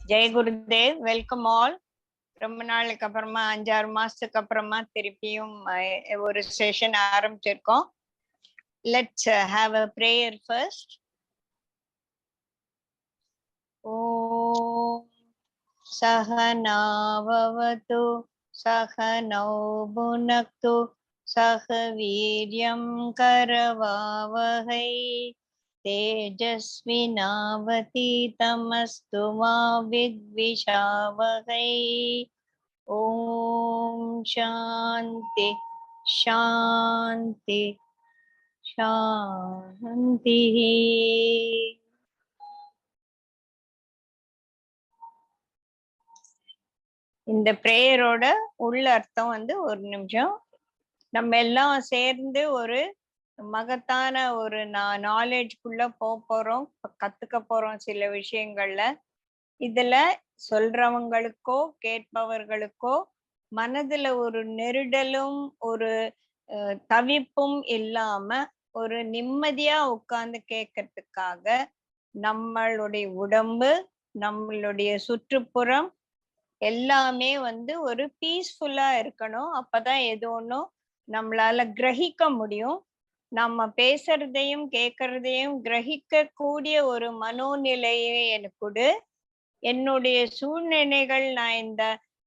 Jai Gurudev. Welcome all. ரொம்ப நாளுக்கு அப்புறமா 5-6 மாசத்துக்கு அப்புறமா திருப்பியும் ஒரு செஷன் ஆரம்பிச்சிருக்கோம். Let's have a prayer first. ஓம் சஹனாவவது சஹனௌ புனக்து சஹ வீர்யம் கரவாவஹை तेजस्विनावतीतमस्तु मा विद्विषावहै। ओम शांति शांति शांति. இந்த பிரேயரோட உள்ள அர்த்தம் ஒரு நிமிஷம் நம்ம எல்லாம் சேர்ந்து ஒரு மகத்தான ஒரு நாலேஜ்குள்ள போறோம், கத்துக்க போறோம் சில விஷயங்கள்ல. இதுல சொல்றவங்களுக்கோ கேட்பவர்களுக்கோ மனதுல ஒரு நெருடலும் ஒரு தவிப்பும் இல்லாம ஒரு நிம்மதியா உட்கார்ந்து கேட்கறதுக்காக நம்மளுடைய உடம்பு, நம்மளுடைய சுற்றுப்புறம் எல்லாமே ஒரு பீஸ்ஃபுல்லா இருக்கணும். அப்பதான் எது ஒன்றும் நம்மளால கிரகிக்க முடியும். நம்ம பேசுறதையும் கேட்கறதையும் கிரகிக்க கூடிய ஒரு மனோநிலையை எனக்கு கொடு. என்னுடைய சூழ்நிலைகள் நான் இந்த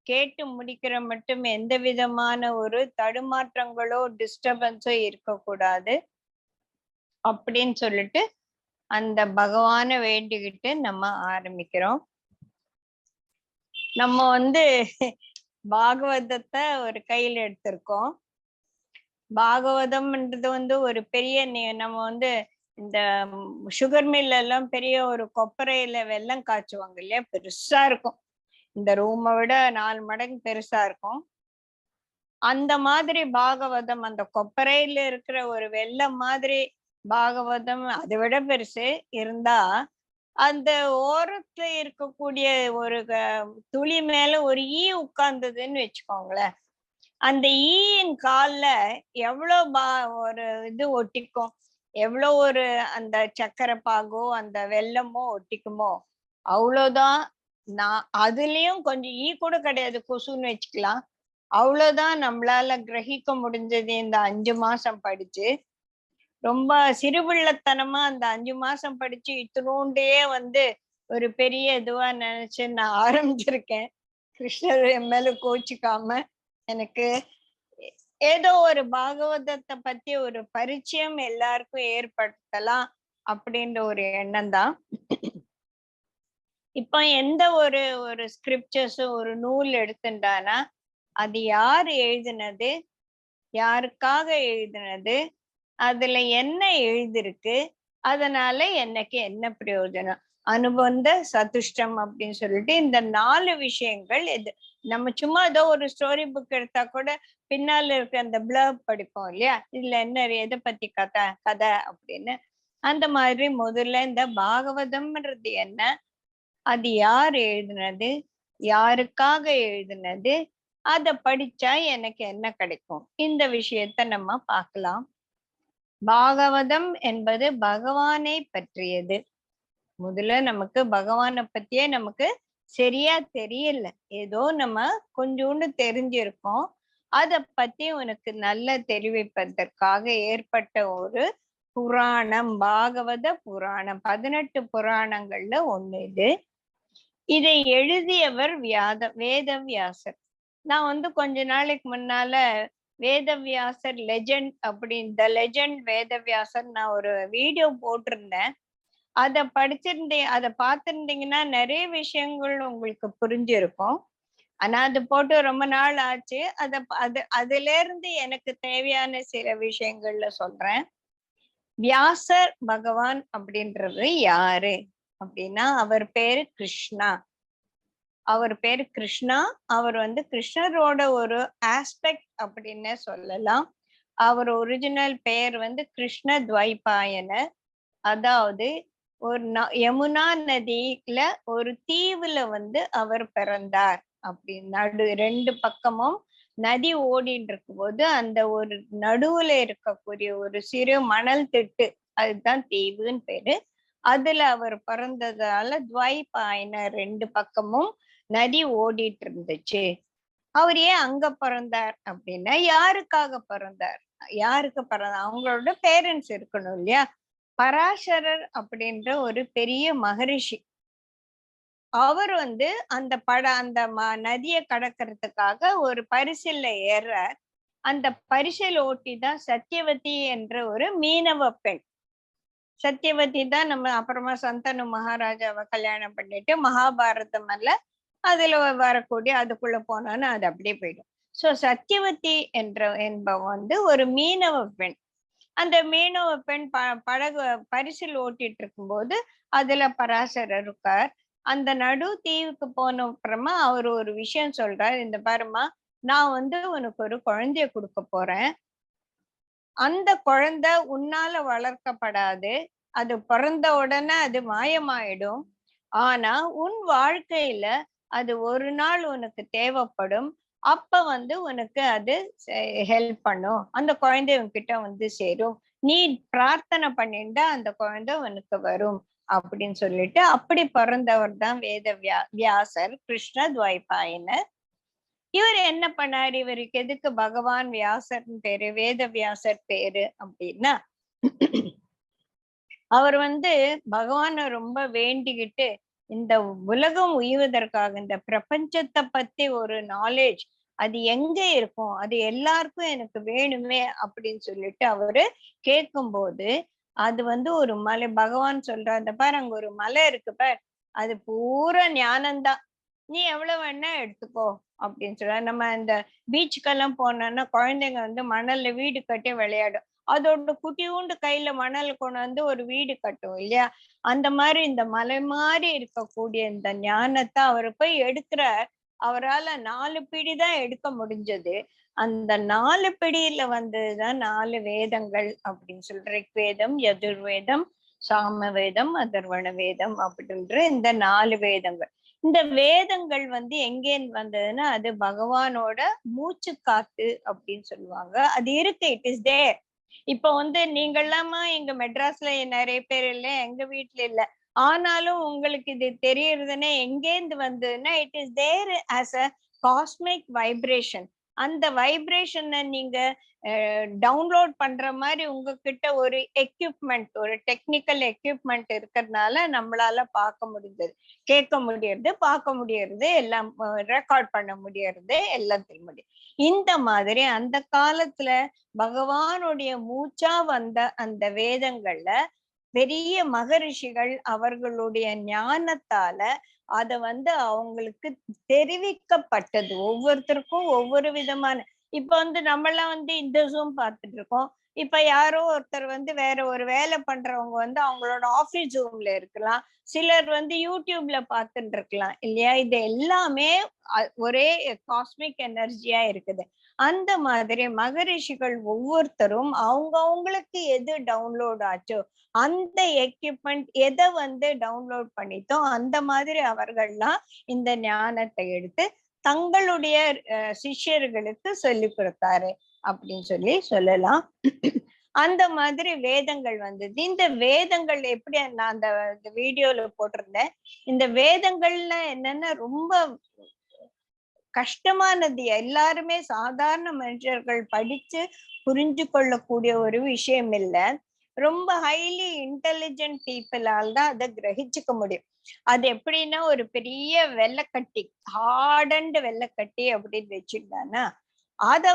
கேட்டு முடிக்கிற மட்டும் எந்த விதமான ஒரு தடுமாற்றங்களோ டிஸ்டர்பன்ஸோ இருக்கக்கூடாது அப்படின்னு சொல்லிட்டு அந்த பகவானை வேண்டிக்கிட்டு நம்ம ஆரம்பிக்கிறோம். நம்ம பாகவதத்தை ஒரு கையில எடுத்திருக்கோம். பாகவதம்ன்றது ஒரு பெரிய நம்ம இந்த சுகர் மில் எல்லாம் பெரிய ஒரு கொப்பரையில வெல்லம் காய்ச்சுவாங்க இல்லையா, பெருசா இருக்கும். இந்த ரூமை விட 4 மடங்கு பெருசா இருக்கும். அந்த மாதிரி பாகவதம் அந்த கொப்பரையில இருக்கிற ஒரு வெல்லம் மாதிரி பாகவதம் அதை விட பெருசு இருந்தா அந்த ஓரத்துல இருக்கக்கூடிய ஒரு துளி மேல ஒரு ஈ உட்கார்ந்ததுன்னு வச்சுக்கோங்களேன். அந்த ஈயின் கால்ல எவ்வளவு ஒரு இது ஒட்டிக்கும், எவ்வளவு ஒரு அந்த சக்கரை பாகோ அந்த வெல்லமோ ஒட்டிக்குமோ அவ்வளவுதான். நான் அதுலயும் கொஞ்சம் ஈ கூட கிடையாது, கொசுன்னு வச்சுக்கலாம். அவ்வளவுதான் நம்மளால கிரகிக்க முடிஞ்சது. இந்த 5 மாசம் படிச்சு ரொம்ப சிறுபிள்ளத்தனமா அந்த 5 மாசம் படிச்சு இத்தினோண்டே ஒரு பெரிய இதுவா நினைச்சு நான் ஆரம்பிச்சிருக்கேன். கிருஷ்ணர் என் மேல கோச்சிக்காம எனக்கு ஏதோ ஒரு பாகவதத்தை பத்தி ஒரு பரிச்சயம் எல்லாருக்கும் ஏற்படுத்தலாம் அப்படின்ற ஒரு எண்ணம் தான். இப்ப எந்த ஒரு ஒரு ஸ்கிரிப்சர்ஸும் ஒரு நூல் எடுத்துட்டானா அது யார் எழுதினது, யாருக்காக எழுதினது, அதுல என்ன எழுதிருக்கு, அதனால எனக்கு என்ன பிரயோஜனம், அனுபந்த சதுஷ்டம் அப்படின்னு சொல்லிட்டு இந்த 4 விஷயங்கள். இது நம்ம சும்மா ஏதோ ஒரு ஸ்டோரி புக் எடுத்தா கூட பின்னால இருக்க அந்த பிளர்ப் படிப்போம் இல்லையா, இதுல என்ன எதை பத்தி கதை அப்படின்னு. அந்த மாதிரி முதல்ல இந்த பாகவதம்ன்றது என்ன, அது யார் எழுதினது, யாருக்காக எழுதினது, அத படிச்சா எனக்கு என்ன கிடைக்கும், இந்த விஷயத்த நம்ம பார்க்கலாம். பாகவதம் என்பது பகவானை பற்றியது. முதல்ல நமக்கு பகவானை பத்தியே நமக்கு சரியா தெரியல, ஏதோ நம்ம கொஞ்சோண்டு தெரிஞ்சிருக்கோம். அத பத்தி உனக்கு நல்ல தெரிவிப்பதற்காக ஏற்பட்ட ஒரு புராணம் பாகவத புராணம். 18 புராணங்கள்ல ஒண்ணு இது. இதை எழுதியவர் வேதவியாசர். நான் கொஞ்ச நாளைக்கு முன்னால வேதவியாசர் லெஜெண்ட் அப்படின்னு த லெஜெண்ட் வேதவியாசர் நான் ஒரு வீடியோ போட்டிருந்தேன். அதை அதை பார்த்திருந்தீங்கன்னா நிறைய விஷயங்கள் உங்களுக்கு புரிஞ்சிருக்கும். ஆனா அது போட்டு ரொம்ப நாள் ஆச்சு. அதுல இருந்து எனக்கு தேவையான சில விஷயங்கள்ல சொல்றேன். வியாசர் பகவான் அப்படின்றது யாரு அப்படின்னா, அவர் பேரு கிருஷ்ணா. அவர் பேரு கிருஷ்ணா. அவர் கிருஷ்ணரோட ஒரு ஆஸ்பெக்ட் அப்படின்னு சொல்லலாம். அவர் ஒரிஜினல் பெயர் கிருஷ்ண துவைபாயனர். அதாவது ஒரு யமுனா நதியில ஒரு தீவுல அவர் பிறந்தார். அப்படி 2 பக்கமும் நதி ஓடிட்டு இருக்கும் போது அந்த ஒரு நடுவுல இருக்கக்கூடிய ஒரு சிறு மணல் திட்டு, அதுதான் தீவுன்னு பேரு. அதுல அவர் பிறந்ததால துவைபாயனர் 2 பக்கமும் நதி ஓடிட்டு இருந்துச்சு. அவர் ஏன் அங்க பிறந்தார் அப்படின்னா, யாருக்காக பிறந்தார்? யாருக்கு பிறந்தார்? அவங்களோட பேரண்ட்ஸ் இருக்கணும் இல்லையா? பராசரர் அப்படின்ற ஒரு பெரிய மகரிஷி. அவர் அந்த நதிய கடக்கிறதுக்காக ஒரு பரிசல்ல ஏறுறார். அந்த பரிசல் ஓட்டி தான் சத்தியவதி என்ற ஒரு மீனவ பெண். சத்தியவதி தான் நம்ம அப்புறமா சந்தனு மகாராஜாவை கல்யாணம் பண்ணிட்டு மகாபாரதம் அல்ல அதுல வரக்கூடிய அதுக்குள்ள போனான்னு அது அப்படியே போயிடும். சோ சத்தியவதி என்பவ ஒரு மீனவ பெண். அந்த மீனவ பெண் படகு பரிசில் ஓட்டிட்டு இருக்கும்போது அதுல பராசரர் இருக்கார். அந்த நடு தீவுக்கு போன அப்புறமா அவர் ஒரு விஷயம் சொல்றார், இந்த பாருமா, நான் உனக்கு ஒரு குழந்தைய கொடுக்க போறேன். அந்த குழந்தை உன்னால வளர்க்கப்படாது. அது பிறந்த உடனே அது மாயமாயிடும். ஆனா உன் வாழ்க்கையில அது ஒரு நாள் உனக்கு தேவைப்படும். அப்ப உனக்கு அது ஹெல்ப் பண்ணும். அந்த குழந்தை உன்கிட்ட சேரும். நீ பிரார்த்தனை பண்ணிண்டா அந்த குழந்தை உனக்கு வரும் அப்படின்னு சொல்லிட்டு அப்படி பிறந்தவர் தான் வியாசர், கிருஷ்ண துவைபாயனர். இவர் என்ன பண்ணாரு? இவருக்கு எதுக்கு பகவான் வியாசர் பேரு, வேத வியாசர் பேரு அப்படின்னா, அவர் பகவான ரொம்ப வேண்டிக்கிட்டு இந்த உலகம் உய்வதற்காக இந்த பிரபஞ்சத்தை பத்தி ஒரு நாலேஜ் அது எங்க இருக்கும், அது எல்லாருக்கும் எனக்கு வேணுமே அப்படின்னு சொல்லிட்டு அவரு கேட்கும்போது, அது ஒரு மலை. பகவான் சொல்றார், அந்த பாரு அங்க ஒரு மலை இருக்கு பார், அது பூரா ஞானம்தான், நீ எவ்வளவு வேணா எடுத்துக்கோ அப்படின்னு சொல்ற. நம்ம இந்த பீச்சுக்கெல்லாம் போனோம்னா குழந்தைங்க மணல்ல வீடு கட்டி விளையாடும். அதோட குட்டியூண்டு கையில மணல் கொண்டு ஒரு வீடு கட்டும் இல்லையா? அந்த மாதிரி இந்த மலை மாதிரி இருக்கக்கூடிய இந்த ஞானத்தை அவர் போய் எடுக்கிறார். அவரால 4 பிடி தான் எடுக்க முடிஞ்சது. அந்த 4 பிடியில வந்ததுதான் 4 வேதங்கள் அப்படின்னு சொல்ற ரிக்வேதம், யஜுர்வேதம், சாம வேதம், அதர்வண வேதம் அப்படின்ற இந்த 4 வேதங்கள். இந்த வேதங்கள் எங்கேன்னு வந்ததுன்னா அது பகவானோட மூச்சு காத்து அப்படின்னு சொல்லுவாங்க. அது இருக்கு, இட் இஸ் தேர். இப்ப நீங்களாமா எங்க மெட்ராஸ்ல நிறைய பேர் இல்ல, எங்க வீட்டுல இல்ல. ஆனாலும் உங்களுக்கு இது தெரியறதுன்னா எங்கேருந்து வந்ததுன்னா it is there as a cosmic vibration. அந்த வைப்ரேஷனை நீங்க டவுன்லோட் பண்ற மாதிரி உங்ககிட்ட ஒரு எக்யூப்மெண்ட், ஒரு டெக்னிக்கல் எக்யூப்மெண்ட் இருக்கிறதுனால நம்மளால பார்க்க முடிஞ்சது, கேட்க முடியறது, பார்க்க முடியறது, எல்லாம் ரெக்கார்ட் பண்ண முடியறது, எல்லாத்தையும் முடியும். இந்த மாதிரி அந்த காலத்துல பகவானுடைய மூச்சா வந்த அந்த வேதங்கள்ல பெரிய மகரிஷிகள் அவர்களுடைய ஞானத்தால அத அவங்களுக்கு தெரிவிக்கப்பட்டது. ஒவ்வொருத்தருக்கும் ஒவ்வொரு விதமான. இப்ப நம்மளாம் இந்த ஜூம் பார்த்துட்டு இருக்கோம். இப்ப யாரோ ஒருத்தர் வேற ஒரு வேலை பண்றவங்க அவங்களோட ஆபீஸ் ஜூம்ல இருக்கலாம். சிலர் யூடியூப்ல பார்த்துட்டு இருக்கலாம் இல்லையா? இது எல்லாமே ஒரே காஸ்மிக் எனர்ஜியா இருக்குது. அந்த மாதிரி மகரிஷிகள் ஒவ்வொருத்தரும் அவங்களுக்கு எது டவுன்லோட் ஆச்சோ, அந்த எக்யூப்மெண்ட் எதை டவுன்லோட் பண்ணித்தோ அந்த மாதிரி அவர்கள்லாம் இந்த ஞானத்தை எடுத்து தங்களுடைய சிஷ்யர்களுக்கு சொல்லி கொடுத்தாரு அப்படின்னு சொல்லலாம். அந்த மாதிரி வேதங்கள் வந்தது. இந்த வேதங்கள் எப்படி நான் அந்த வீடியோல போட்டிருந்தேன். இந்த வேதங்கள்ல என்னன்னா ரொம்ப கஷ்டமானது. எல்லாருமே சாதாரண மனுஷர்கள் படிச்சு புரிஞ்சு கொள்ளக்கூடிய ஒரு விஷயம் இல்ல. ரொம்ப ஹைலி இன்டெலிஜென்ட் பீப்புளால் தான் அதை கிரகிச்சுக்க முடியும். அது எப்படின்னா ஒரு பெரிய வெள்ளைக்கட்டி, ஹார்டன்டு வெள்ளைக்கட்டி அப்படின்னு வச்சுட்டானா அத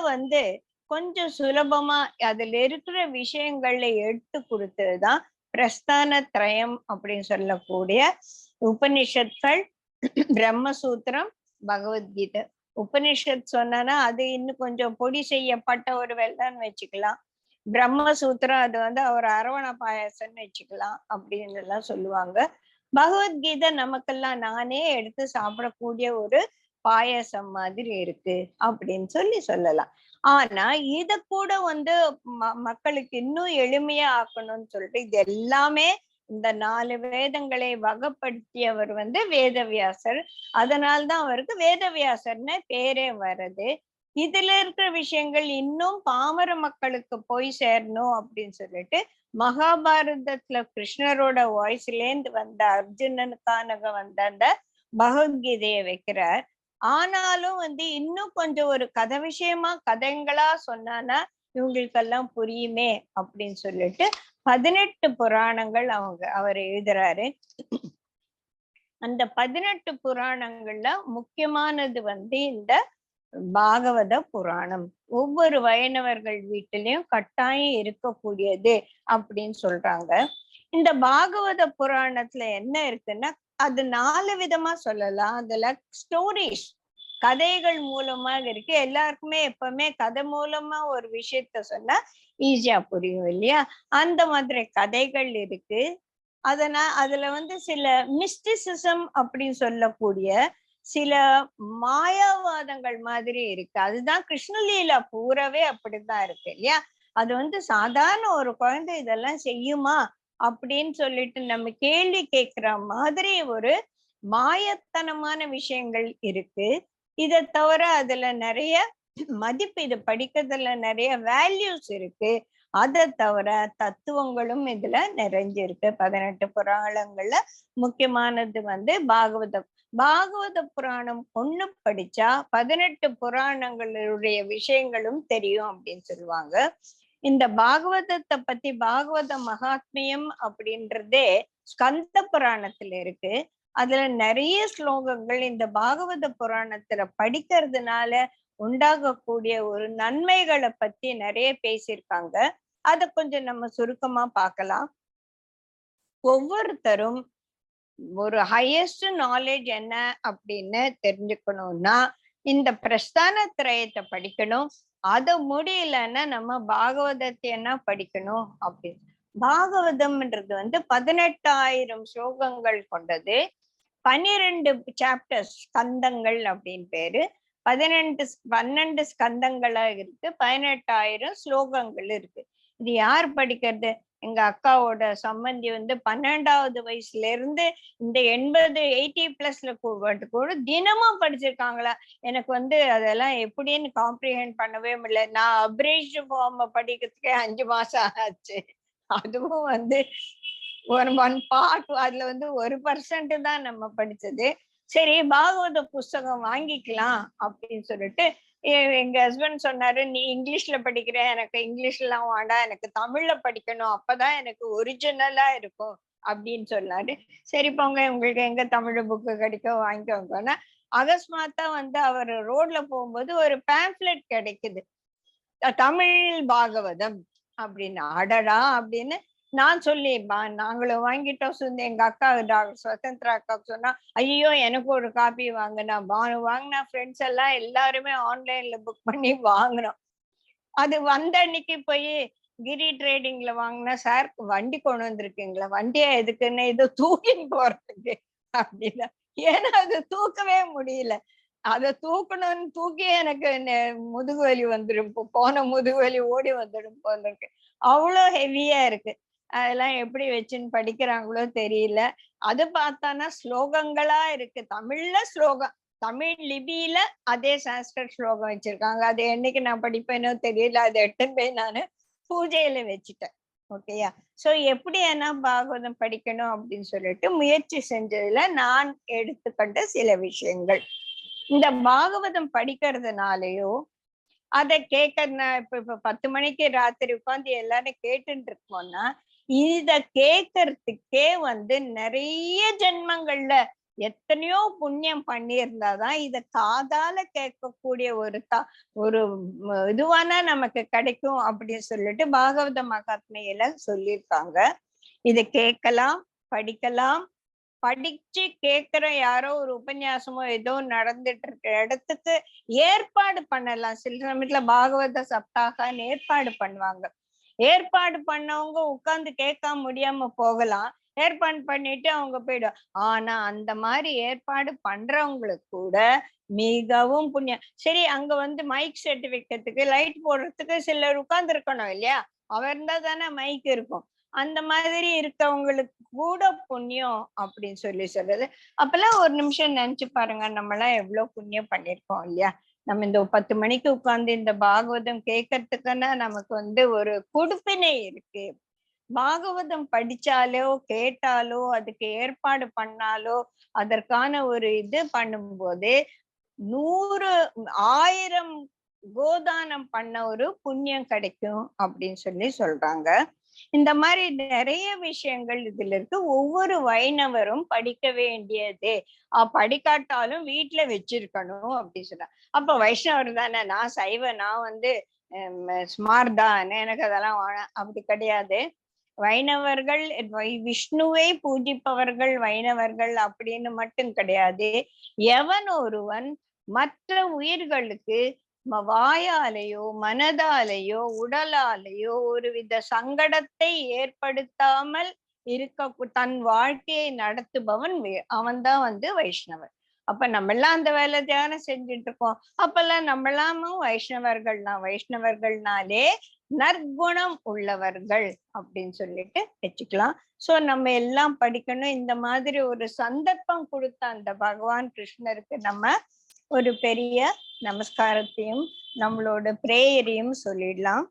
கொஞ்சம் சுலபமா அதுல இருக்கிற விஷயங்கள்ல எடுத்து கொடுத்ததுதான் பிரஸ்தான திரயம் அப்படின்னு சொல்லக்கூடிய உபனிஷத்கள், பிரம்மசூத்திரம், பகவத்கீதை. உபனிஷத் சொன்னா அது இன்னும் கொஞ்சம் பொடி செய்யப்பட்ட ஒரு வெள்ளன்னு வச்சுக்கலாம். பிரம்மசூத்திரம் அது அவர் அரவண பாயாசம்னு வச்சுக்கலாம் அப்படின்னு எல்லாம் சொல்லுவாங்க. பகவத்கீதை நமக்கெல்லாம் நானே எடுத்து சாப்பிடக்கூடிய ஒரு பாயசம் மாதிரி இருக்கு அப்படின்னு சொல்லலாம். ஆனா இத கூட மக்களுக்கு இன்னும் எளிமையா ஆக்கணும்னு சொல்லிட்டு இது எல்லாமே இந்த 4 வேதங்களை வகைப்படுத்தியவர் வேதவியாசர். அதனால்தான் அவருக்கு வேதவியாசர்னு பேரே வருது. இதுல இருக்கிற விஷயங்கள் இன்னும் பாமர மக்களுக்கு போய் சேரணும் அப்படின்னு சொல்லிட்டு மகாபாரதத்துல கிருஷ்ணரோட வாய்ஸ்லேந்து வந்த அர்ஜுனனுக்கான வந்த அந்த பகவத்கீதைய வைக்கிறார். ஆனாலும் இன்னும் கொஞ்சம் ஒரு கதை விஷயமா கதைங்களா சொன்னானா இவங்களுக்கெல்லாம் புரியுமே அப்படின்னு சொல்லிட்டு 18 புராணங்கள் அவர் எழுதுறாரு. அந்த 18 புராணங்கள்ல முக்கியமானது இந்த பாகவத புராணம். ஒவ்வொரு வைணவர்கள் வீட்டிலையும் கட்டாயம் இருக்கக்கூடியது அப்படின்னு சொல்றாங்க. இந்த பாகவத புராணத்துல என்ன இருக்குன்னா அது 4 விதமா சொல்லலாம். அதுல ஸ்டோரிஸ் கதைகள் மூலமா இருக்கு. எல்லாருக்குமே எப்பவுமே கதை மூலமா ஒரு விஷயத்த சொன்னா ஈஸியா புரியும் இல்லையா? அந்த மாதிரி கதைகள் இருக்கு. அதுல சில மிஸ்டிசிசம் அப்படின்னு சொல்லக்கூடிய சில மாயாவாதங்கள் மாதிரி இருக்கு. அதுதான் கிருஷ்ணலீலா பூராவே அப்படித்தான் இருக்கு இல்லையா? அது சாதாரண ஒரு குழந்தை இதெல்லாம் செய்யுமா அப்படின்னு சொல்லிட்டு நம்ம கேள்வி கேட்கிற மாதிரி ஒரு மாயத்தனமான விஷயங்கள் இருக்கு. இதை தவிர அதுல நிறைய மதிப்பு, இது படிக்கிறதுல நிறைய வேல்யூஸ் இருக்கு. அதை தவிர தத்துவங்களும் இதுல நிறைஞ்சிருக்கு. 18 புராணங்கள்ல முக்கியமானது பாகவதம். பாகவத புராணம் ஒண்ணு படிச்சா 18 புராணங்களுடைய விஷயங்களும் தெரியும் அப்படின்னு சொல்லுவாங்க. இந்த பாகவதத்தை பத்தி பாகவத மகாத்மியம் அப்படின்றதே ஸ்கந்த புராணத்துல இருக்கு. அதுல நிறைய ஸ்லோகங்கள் இந்த பாகவத புராணத்துல படிக்கிறதுனால உண்டாகக்கூடிய ஒரு நன்மைகளை பத்தி நிறைய பேசியிருக்காங்க. அத கொஞ்சம் நம்ம சுருக்கமா பார்க்கலாம். ஒவ்வொருத்தரும் ஒரு ஹையஸ்ட் நாலேஜ் என்ன அப்படின்னு தெரிஞ்சுக்கணும்னா இந்த பிரஸ்தான திரயத்தை படிக்கணும். அது முடியலன்னா நம்ம பாகவதத்தை என்ன படிக்கணும் அப்படின்னு. பாகவதம்ன்றது 18,000 ஸ்லோகங்கள் கொண்டது. 12 சாப்டர்ஸ், ஸ்கந்தங்கள் அப்படின்னு பேரு. 12 ஸ்கந்தங்களா இருக்கு. 18,000 ஸ்லோகங்கள் இருக்கு. இது யார் படிக்கிறது? எங்க அக்காவோட சம்பந்தி 12வது வயசுல இருந்து இந்த 80-80+ கூட தினமும் படிச்சிருக்காங்களா. எனக்கு அதெல்லாம் எப்படின்னு காம்ப்ரிஹெண்ட் பண்ணவே முடியல. நான் அப்ரேஜ் ஃபார்ம் படிக்கிறதுக்கே 5 மாசம் ஆச்சு. அதுவும் ஒன் பார்ட், அதுல 1% தான் நம்ம படிச்சது. சரி, பாகவத புஸ்தகம் வாங்கிக்கலாம் அப்படின்னு சொல்லிட்டு எங்க ஹஸ்பண்ட் சொன்னாரு, நீ இங்கிலீஷ்ல படிக்கிற, எனக்கு இங்கிலீஷ்லாம் வேண்டாம், எனக்கு தமிழ்ல படிக்கணும், அப்பதான் எனக்கு ஒரிஜினலா இருக்கும் அப்படின்னு சொன்னாரு. சரி போங்க, உங்களுக்கு எங்க தமிழ் புக்கு கிடைக்கும் வாங்கிக்கோங்கன்னா அகஸ்மாத்தா அவர் ரோட்ல போகும்போது ஒரு பேம்ப்ளெட் கிடைக்குது, தமிழ் பாகவதம் அப்படின்னு. அடடா அப்படின்னு நான் சொல்லி நாங்களும் வாங்கிட்டோம். எங்க அக்கா டாக்டர் சுதந்திரா அக்காவுக்கு சொன்னா, ஐயோ எனக்கு ஒரு காப்பி வாங்கினா வாங்கினா ஃப்ரெண்ட்ஸ் எல்லாம் எல்லாருமே ஆன்லைன்ல புக் பண்ணி வாங்கினோம். அது வந்த அன்னைக்கு போய் கிரி ட்ரேடிங்ல வாங்கினா, சார் வண்டி கொண்டு வந்திருக்கீங்களா? வண்டியா எதுக்குன்னு? இது தூக்கின்னு போறதுக்கு அப்படின்னா. ஏன்னா அது தூக்கவே முடியல. அதை தூக்கணும்னு தூக்கி எனக்கு முதுகு வலி வந்துடும், போன முதுகு வலி ஓடி வந்துடும் போல இருக்கு. அவ்வளோ ஹெவியா இருக்கு. அதெல்லாம் எப்படி வச்சுன்னு படிக்கிறாங்களோ தெரியல. அது பார்த்தானா ஸ்லோகங்களா இருக்கு. தமிழ்ல ஸ்லோகம், தமிழ் லிபியில அதே சான்ஸ்கிரிட் ஸ்லோகம் வச்சிருக்காங்க. அது என்னைக்கு நான் படிப்பேனோ தெரியல. அதை எடுத்துன்னு போய் நானு பூஜையில வச்சுட்டேன். ஓகேயா? சோ எப்படி என்ன பாகவதம் படிக்கணும் அப்படின்னு சொல்லிட்டு முயற்சி செஞ்சதுல நான் எடுத்துக்கொண்ட சில விஷயங்கள். இந்த பாகவதம் படிக்கிறதுனாலயோ அதை கேட்கறதுனா, இப்ப 10 மணிக்கு ராத்திரி உட்காந்து எல்லாரும் கேட்டுட்டு இருக்கோம்னா, இத கேட்கறதுக்கே நிறைய ஜென்மங்கள்ல எத்தனையோ புண்ணியம் பண்ணியிருந்தாதான் இத காதால கேட்கக்கூடிய ஒரு இதுவானா நமக்கு கிடைக்கும் அப்படின்னு சொல்லிட்டு பாகவத மகாத்மையில சொல்லியிருக்காங்க. இதை கேட்கலாம், படிக்கலாம். படிச்சு கேட்கிற யாரோ ஒரு உபன்யாசமோ ஏதோ நடந்துட்டு இருக்க இடத்துக்கு ஏற்பாடு பண்ணலாம். சில சமயத்துல பாகவத சப்தாகன்னு ஏற்பாடு பண்ணுவாங்க. ஏற்பாடு பண்ணவங்க உட்கார்ந்து கேட்காம முடியாம போகலாம். ஏற்பாடு பண்ணிட்டு அவங்க போயிடும். ஆனா அந்த மாதிரி ஏற்பாடு பண்றவங்களுக்கு கூட மிகவும் புண்ணியம். சரி, அங்க மைக் செட் வைக்கிறதுக்கு, லைட் போடுறதுக்கு சிலர் உட்கார்ந்து இருக்கணும் இல்லையா? அவர் இருந்தா தானே மைக் இருக்கும். அந்த மாதிரி இருக்கவங்களுக்கு கூட புண்ணியம் அப்படின்னு சொல்றது. அப்பெல்லாம் ஒரு நிமிஷம் நினைச்சு பாருங்க, நம்ம எல்லாம் எவ்வளவு புண்ணியம் பண்ணிருக்கோம் இல்லையா? நம்ம இந்த 10 மணிக்கு உட்கார்ந்து இந்த பாகவதம் கேட்கறதுக்குன்னா நமக்கு ஒரு கொடுப்பினை இருக்கு. பாகவதம் படிச்சாலோ கேட்டாலோ அதுக்கு ஏற்பாடு பண்ணாலோ அதற்கான ஒரு இது பண்ணும்போது 100 1000 கோதானம் பண்ண ஒரு புண்ணியம் கிடைக்கும் அப்படின்னு சொல்லி சொல்றாங்க. இந்த மாதிரி நிறைய விஷயங்கள் இதுல இருக்கு. ஒவ்வொரு வைணவரும் படிக்க வேண்டியது. படிக்காட்டாலும் வீட்டுல வச்சிருக்கணும் அப்படின்னு சொன்னா. அப்ப வைஷ்ணவர் தானே, நான் சைவ, நான் வந்து ஸ்மார்ட் தான், எனக்கு அதெல்லாம் அப்படி கிடையாது. வைணவர்கள் விஷ்ணுவை பூஜிப்பவர்கள் வைணவர்கள் அப்படின்னு மட்டும் கிடையாது. எவன் ஒருவன் மற்ற உயிர்களுக்கு வாயாலேயோ மனதாலேயோ உடலாலேயோ ஒருவித சங்கடத்தை ஏற்படுத்தாமல் இருக்க தன் வாழ்க்கையை நடத்துபவன் அவன்தான் வந்து வைஷ்ணவர். அப்ப நம்ம எல்லாம் அந்த வேலை தானே செஞ்சுட்டு இருக்கோம். அப்பெல்லாம் நம்ம எல்லாமும் வைஷ்ணவர்கள்னாலே நற்குணம் உள்ளவர்கள் அப்படின்னு சொல்லிட்டு வச்சுக்கலாம். சோ நம்ம எல்லாம் படிக்கணும். இந்த மாதிரி ஒரு சந்தர்ப்பம் கொடுத்த அந்த பகவான் கிருஷ்ணருக்கு நம்ம ஒரு பெரிய நமஸ்காரத்தையும் நம்மளோட பிரேயரையும் சொல்லிடலாம்.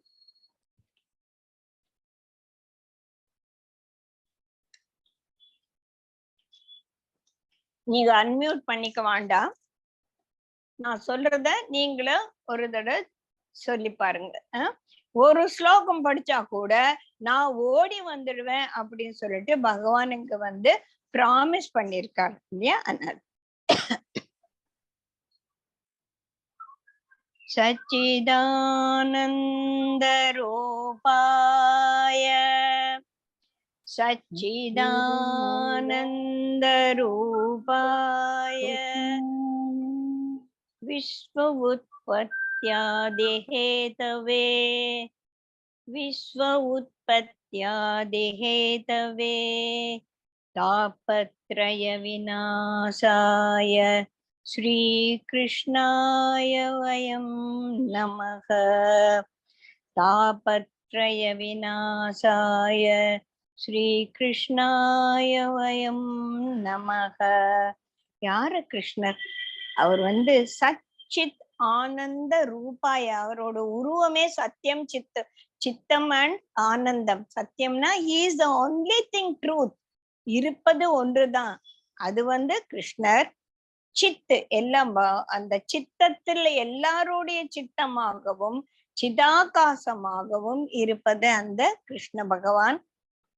நீங்க அன்மியூட் பண்ணிக்க வேண்டாம். நான் சொல்றத நீங்களும் ஒரு தடவை சொல்லி பாருங்க. ஒரு ஸ்லோகம் படிச்சா கூட நான் ஓடி வந்துடுவேன் அப்படின்னு சொல்லிட்டு பகவான் இங்க வந்து ப்ராமிஸ் பண்ணிருக்காரு இல்லையா? சச்சிதானந்த ரூபாய சச்சிதானந்த ரூபாய விஸ்வ உற்பத்யாதி ஹேதவே விஸ்வ உற்பத்யாதி ஹேதவே தாபத்ரய விநாசாய ஸ்ரீ கிருஷ்ணாய வயம் நமஹ. தாபத்ரய விநாசாய ஸ்ரீ கிருஷ்ணாய வயம் நமஹ. யாரு கிருஷ்ணர்? அவர் வந்து சச்சித் ஆனந்த ரூபாய, அவரோட உருவமே சத்தியம் சித்தம் அண்ட் ஆனந்தம். சத்தியம்னா he is the only thing truth, இருப்பது ஒன்றுதான், அது வந்து கிருஷ்ணர். சித்து எல்லாம் அந்த சித்தத்துல எல்லாருடைய சித்தமாகவும் சிதாகாசமாகவும் இருப்பது அந்த கிருஷ்ண பகவான்.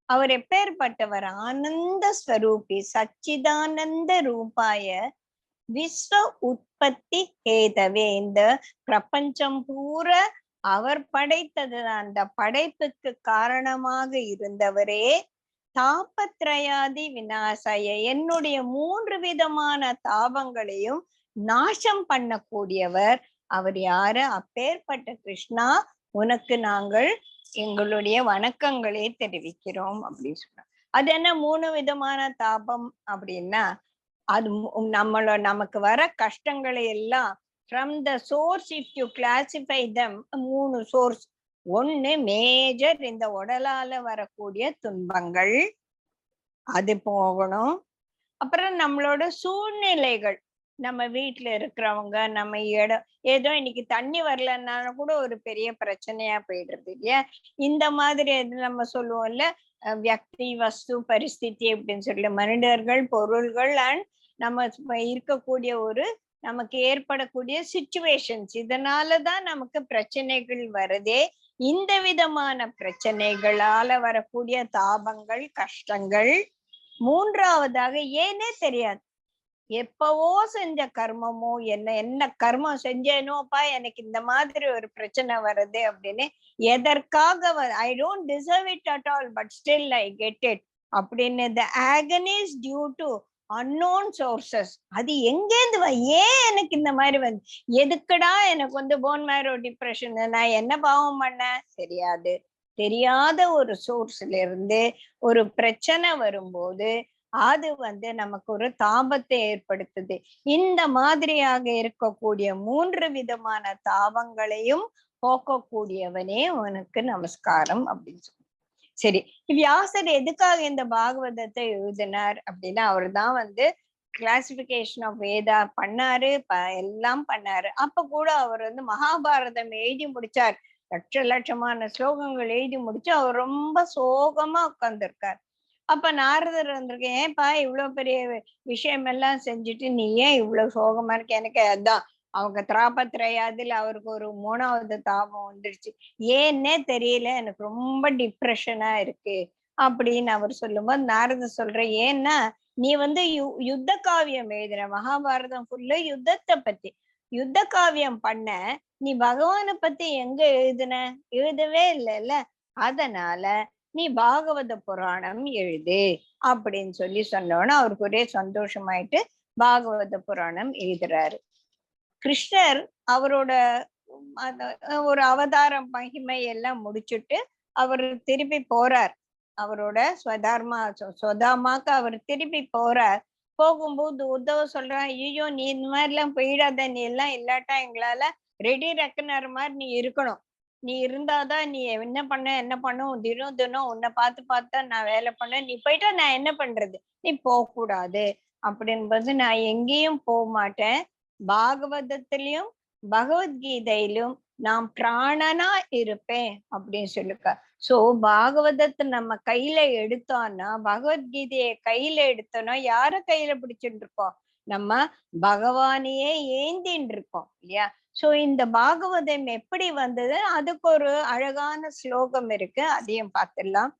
அவர் எப்பேற்பட்டவர்? ஆனந்த ஸ்வரூபி சச்சிதானந்த ரூபாய விஸ்வ உற்பத்தி ஹேதவே. இந்த பிரபஞ்சம் பூரா அவர் படைத்தது, அந்த படைப்புக்கு காரணமாக இருந்தவரே. தாபத்ரயாதி விநாசய, என்னுடைய 3 விதமான தாபங்களையும் நாசம் பண்ணக்கூடியவர் அவர். யாரு? அப்பேற்பட்ட கிருஷ்ணா, உனக்கு நாங்கள் எங்களுடைய வணக்கங்களை தெரிவிக்கிறோம் அப்படின்னு சொன்னார். அது என்ன 3 விதமான தாபம் அப்படின்னா, அது நமக்கு வர கஷ்டங்களை எல்லாம் from the source, if you classify them, 3 source. ஒண்ணு மேஜர், இந்த உடலால வரக்கூடிய துன்பங்கள், அது போகணும். அப்புறம் நம்மளோட சூழ்நிலைகள், நம்ம வீட்டுல இருக்கிறவங்க, நம்ம இடம், ஏதோ இன்னைக்கு தண்ணி வரலன்னாலும் கூட ஒரு பெரிய பிரச்சனையா போயிடுறது இல்லையா? இந்த மாதிரி நம்ம சொல்லுவோம்ல, வியக்தி வஸ்து பரிஸ்திதி அப்படின்னு சொல்லி, மனிதர்கள் பொருள்கள் அண்ட் நம்ம இருக்கக்கூடிய ஒரு நமக்கு ஏற்படக்கூடிய சிச்சுவேஷன்ஸ், இதனாலதான் நமக்கு பிரச்சனைகள் வருதே. இந்த விதமான பிரச்சனைகளால வரக்கூடிய தாபங்கள், கஷ்டங்கள். மூன்றாவதாக ஏனே தெரியாது, எப்பவோ செஞ்ச கர்மமோ, என்ன கர்மம் செஞ்சேனோப்பா எனக்கு இந்த மாதிரி ஒரு பிரச்சனை வருது அப்படின்னு, எதற்காக I don't deserve it at all but still I get it அப்படின்னு. the agony is due to unknown sources. அது எங்கேருந்து ஏன் எனக்கு இந்த மாதிரி வந்து, எதுக்குடா எனக்கு வந்து போன் மேரோ டிப்ரெஷன், நான் என்ன பாவம் பண்ண தெரியாது. தெரியாத ஒரு சோர்ஸ்ல இருந்து ஒரு பிரச்சனை வரும்போது அது வந்து நமக்கு ஒரு தாபத்தை ஏற்படுத்துது. இந்த மாதிரியாக இருக்கக்கூடிய 3 விதமான தாபங்களையும் போக்கக்கூடியவனே உனக்கு நமஸ்காரம் அப்படின்னு சொல்லி. சரி, வியாசர் எதுக்காக இந்த பாகவதத்தை எழுதினார் அப்படின்னா, அவர் தான் வந்து கிளாசிபிகேஷன் ஆஃப் வேதா பண்ணாரு, எல்லாம் பண்ணாரு. அப்ப கூட அவர் வந்து மகாபாரதம் எழுதி முடிச்சார். லட்சமான ஸ்லோகங்கள் எழுதி முடிச்சு அவர் ரொம்ப சோகமா உட்கார்ந்துருக்கார். அப்ப நாரதர் வந்திருக்க, ஏன்பா இவ்வளவு பெரிய விஷயம் எல்லாம் செஞ்சுட்டு நீ ஏன் இவ்வளவு சோகமா இருக்க? எனக்கு அதான் அவங்க திராபத்திரையாதுல அவருக்கு ஒரு 3வது தாபம் வந்துருச்சு, ஏன்னே தெரியல, எனக்கு ரொம்ப டிப்ரெஷனா இருக்கு அப்படின்னு அவர் சொல்லும்போது நாரதர் சொல்ற, ஏன்னா நீ வந்து யுத்த காவியம் எழுதுற, மகாபாரதம் ஃபுல்லு யுத்தத்தை பத்தி யுத்த காவியம் பண்ண, நீ பகவானை பத்தி எங்க எழுதவே இல்லைல்ல, அதனால நீ பாகவத புராணம் எழுது அப்படின்னு சொல்லி சொன்னோன்னா அவருக்கு ஒரே சந்தோஷமாயிட்டு பாகவத புராணம் எழுதுறாரு. கிருஷ்ணர் அவரோட ஒரு அவதாரம் மகிமை எல்லாம் முடிச்சுட்டு அவர் திருப்பி போறார், அவரோட ஸ்வதாமாக்கு அவர் திருப்பி போறார். போகும்போது உத்தவ சொல்றான், ஐயோ நீ இந்த மாதிரி எல்லாம் போயிடாத, நீ எல்லாம் இல்லாட்டா எங்களால ரெடி ரெக்கனர் மாதிரி நீ இருக்கணும், நீ இருந்தாதான் நீ என்ன பண்ணும், தினம் தினம் உன்னை பார்த்து நான் வேலை பண்ண, நீ போயிட்டா நான் என்ன பண்றது, நீ போக கூடாது அப்படின்போது, நான் எங்கேயும் போக மாட்டேன், பாகவதத்திலையும் பகவத்கீதையிலும் நான் பிராணனா இருப்பேன் அப்படின்னு சொல்லிருக்க. சோ பாகவதத்தை நம்ம கையில எடுத்தோம்னா, பகவத்கீதையை கையில எடுத்தோம்னா யார கையில பிடிச்சிட்டு இருக்கோம், நம்ம பகவானையே ஏந்தின்னு இருக்கோம் இல்லையா? சோ இந்த பாகவதம் எப்படி வந்தது, அதுக்கு ஒரு அழகான ஸ்லோகம் இருக்கு, அதையும் பார்த்துடலாம்.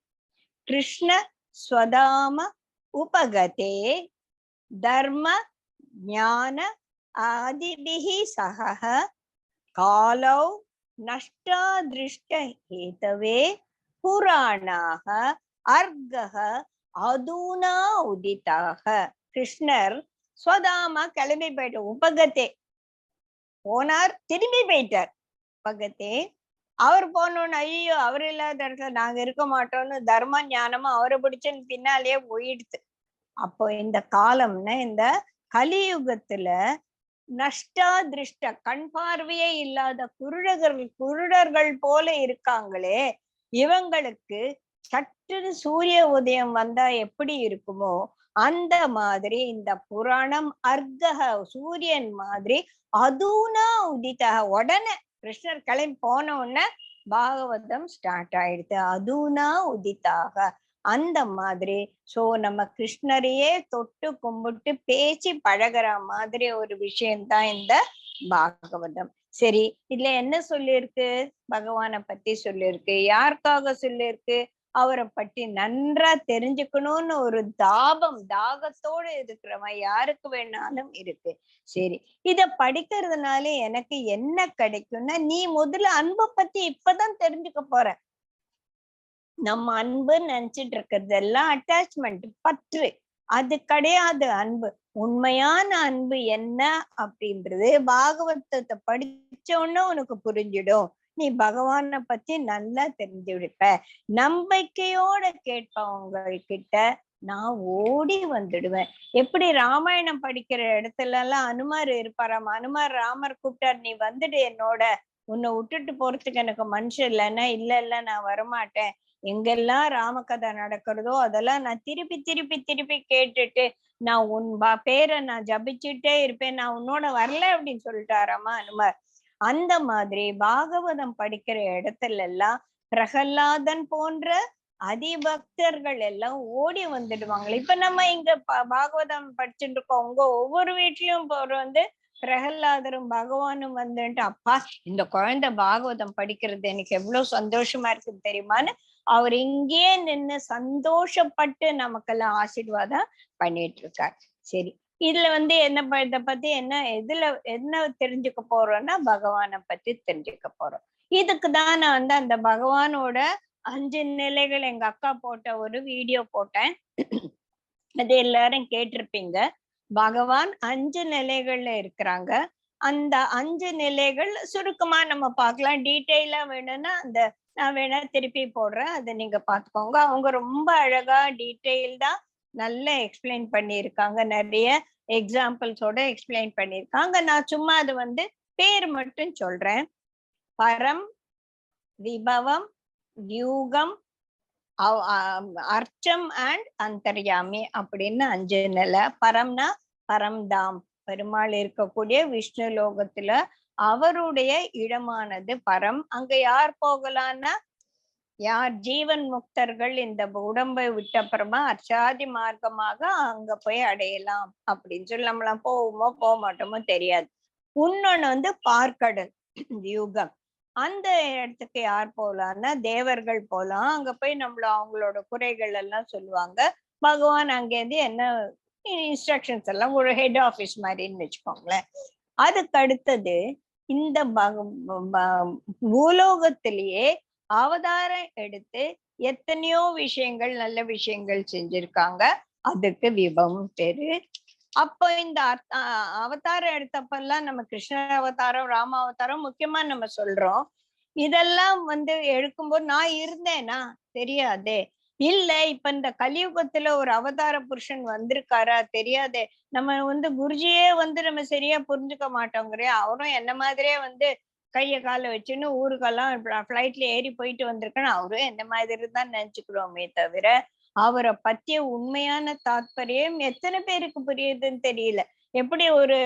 கிருஷ்ண ஸ்வதாம உபகதே தர்ம ஞான ஆதிபிஹி சஹ காலௌ நஷ்டாதிருஷ்ட ஹேதவே புராணாக அர்கஹ அதுனா உதிதாக. கிருஷ்ணர் ஸ்வதாமா கிளம்பி போயிட்டு உபகத்தே போனார், திரும்பி போயிட்டார். உபகத்தே அவர் போனோன்னு, ஐயோ அவர் இல்லாத இடத்துல நாங்க இருக்க மாட்டோம்னு தர்ம ஞானமும் அவரை பிடிச்சுன்னு பின்னாலேயே போயிடுது. அப்போ இந்த காலம்னா இந்த கலியுகத்துல நஷ்டா திருஷ்ட கண் பார்வையே இல்லாத குருடர்கள் போல இருக்காங்களே, இவங்களுக்கு சற்று சூரிய உதயம் வந்தா எப்படி இருக்குமோ அந்த மாதிரி இந்த புராணம் அர்கஹ சூரியன் மாதிரி அதுனா உதிதாக. உடனே கிருஷ்ணர் கிளம்பி போன உடனே பாகவதம் ஸ்டார்ட் ஆயிடுது, அதுனா உதிதாக. அந்த மாதிரி சோ நம்ம கிருஷ்ணரையே தொட்டு கும்பிட்டு பேச்சு பழகிற மாதிரி ஒரு விஷயம்தான் இந்த பாகவதம். சரி, இதுல என்ன சொல்லிருக்கு, பகவானை பத்தி சொல்லிருக்கு, யாருக்காக சொல்லிருக்கு, அவரை பற்றி நன்றா தெரிஞ்சுக்கணும்னு ஒரு தாகத்தோடு இருக்கிறவன் யாருக்கு வேணாலும் இருக்கு. சரி, இத படிக்கிறதுனால எனக்கு என்ன கிடைக்கும்னா, நீ முதல்ல அன்பை பத்தி இப்பதான் தெரிஞ்சுக்க போற. நம்ம அன்புன்னு நினைச்சிட்டு இருக்கிறது எல்லாம் அட்டாச்மெண்ட், பற்று, அது கிடையாது அன்பு. உண்மையான அன்பு என்ன அப்படின்றது பாகவதத்தை படிச்ச உடனே உனக்கு புரிஞ்சிடும், நீ பகவானை பத்தி நல்லா தெரிஞ்சுடுப்ப. நம்பிக்கையோட கேட்பவங்க கிட்ட நான் ஓடி வந்துடுவேன். எப்படி ராமாயணம் படிக்கிற இடத்துல எல்லாம் அனுமார் இருப்பாராம், அனுமார் ராமர் கூப்பிட்டார், நீ வந்துடு என்னோட, உன்னை விட்டுட்டு போறதுக்கு எனக்கு மனுஷன் இல்லைன்னா இல்ல நான் வரமாட்டேன், எங்கெல்லாம் ராமகதை நடக்கிறதோ அதெல்லாம் நான் திருப்பி கேட்டுட்டு நான் உன் பேரை நான் ஜபிச்சுட்டே இருப்பேன், நான் உன்னோட வரல அப்படின்னு சொல்லிட்டாராமா அனுமார். அந்த மாதிரி பாகவதம் படிக்கிற இடத்துல எல்லாம் பிரகலாதன் போன்ற அதிபக்தர்கள் எல்லாம் ஓடி வந்துடுவாங்க. இப்ப நம்ம இங்க பாகவதம் படிச்சுட்டு இருக்கோம், உங்க ஒவ்வொரு வீட்லயும் பிரகலாதரும் பகவானும் வந்துட்டு, அப்பா இந்த குழந்தை பாகவதம் படிக்கிறது எனக்கு எவ்வளவு சந்தோஷமா இருக்கு தெரியுமான்னு அவர் இங்கேயே நின்று சந்தோஷப்பட்டு நமக்கெல்லாம் ஆசீர்வாதம் பண்ணிட்டு இருக்கார். சரி, இதுல என்ன இத பத்தி என்ன தெரிஞ்சுக்க போறோம்னா பகவானை பத்தி தெரிஞ்சுக்க போறோம். இதுக்குதான் நான் அந்த பகவானோட 5 நிலைகள் எங்க அக்கா போட்ட ஒரு வீடியோ போட்டேன், அது எல்லாரும் கேட்டிருப்பீங்க. பகவான் 5 நிலைகள்ல இருக்கிறாங்க. அந்த 5 நிலைகள் சுருக்கமா நம்ம பார்க்கலாம், டீட்டெயிலா வேணும்னா நான் வேணா திருப்பி போடுறேன், அதை நீங்க பாத்துக்கோங்க. அவங்க ரொம்ப அழகா டீட்டெயில்டா நல்லா எக்ஸ்பிளைன் பண்ணியிருக்காங்க, நிறைய எக்ஸாம்பிள்ஸோட எக்ஸ்பிளைன் பண்ணியிருக்காங்க. நான் சும்மா அது பேர் மட்டும் சொல்றேன். பரம், விபவம், வியூகம், அர்ச்சம் அண்ட் அந்தர்யாமி அப்படின்னு 5 நிலை. பரம்னா பரம்தாம், பெருமாள் இருக்கக்கூடிய விஷ்ணு லோகத்துல அவருடைய இடமானது பரம். அங்க யார் போகலான்னா, யார் ஜீவன் முக்தர்கள் இந்த உடம்பை விட்ட அப்புறமா அர்ச்சாதி மார்க்கமாக அங்க போய் அடையலாம் அப்படின்னு சொல்லி, நம்மளாம் போவோமோ போக மாட்டோமோ தெரியாது. இன்னொன்னு வந்து பார்க்கடல் யுகம். அந்த இடத்துக்கு யார் போலான்னா தேவர்கள் போலாம். அங்க போய் அவங்களோட குறைகள் எல்லாம் சொல்லுவாங்க. பகவான் அங்கேருந்து என்ன இன்ஸ்ட்ரக்ஷன்ஸ் எல்லாம், ஒரு ஹெட் ஆபீஸ் மாதிரின்னு வச்சுக்கோங்களேன். அதுக்கு அடுத்தது இந்த பூலோகத்திலேயே அவதாரம் எடுத்து எத்தனையோ விஷயங்கள், நல்ல விஷயங்கள் செஞ்சிருக்காங்க. அதுக்கு விபவம் பேரு. அப்போ இந்த அவதாரம் எடுத்தப்பெல்லாம் நம்ம கிருஷ்ண அவதாரம், ராம அவதாரம் முக்கியமா நம்ம சொல்றோம். இதெல்லாம் வந்து எடுக்கும்போது நான் இருந்தேனா தெரியாதே. இல்ல இப்ப இந்த கலியுகத்துல ஒரு அவதார புருஷன் வந்திருக்காரா தெரியாதே. நம்ம வந்து குருஜியே வந்து நம்ம சரியா புரிஞ்சுக்க மாட்டோங்கிறே. அவரும் என்ன மாதிரியே வந்து கைய கால வச்சுன்னு ஊருக்கெல்லாம் ஃபிளைட்ல ஏறி போயிட்டு வந்திருக்கேன்னு அவரும் என்ன மாதிரி தான் நினைச்சுக்கிறோமே தவிர, அவரை பத்திய உண்மையான தாத்பரியம் எத்தனை பேருக்கு புரியுதுன்னு தெரியல. எப்படி ஒரு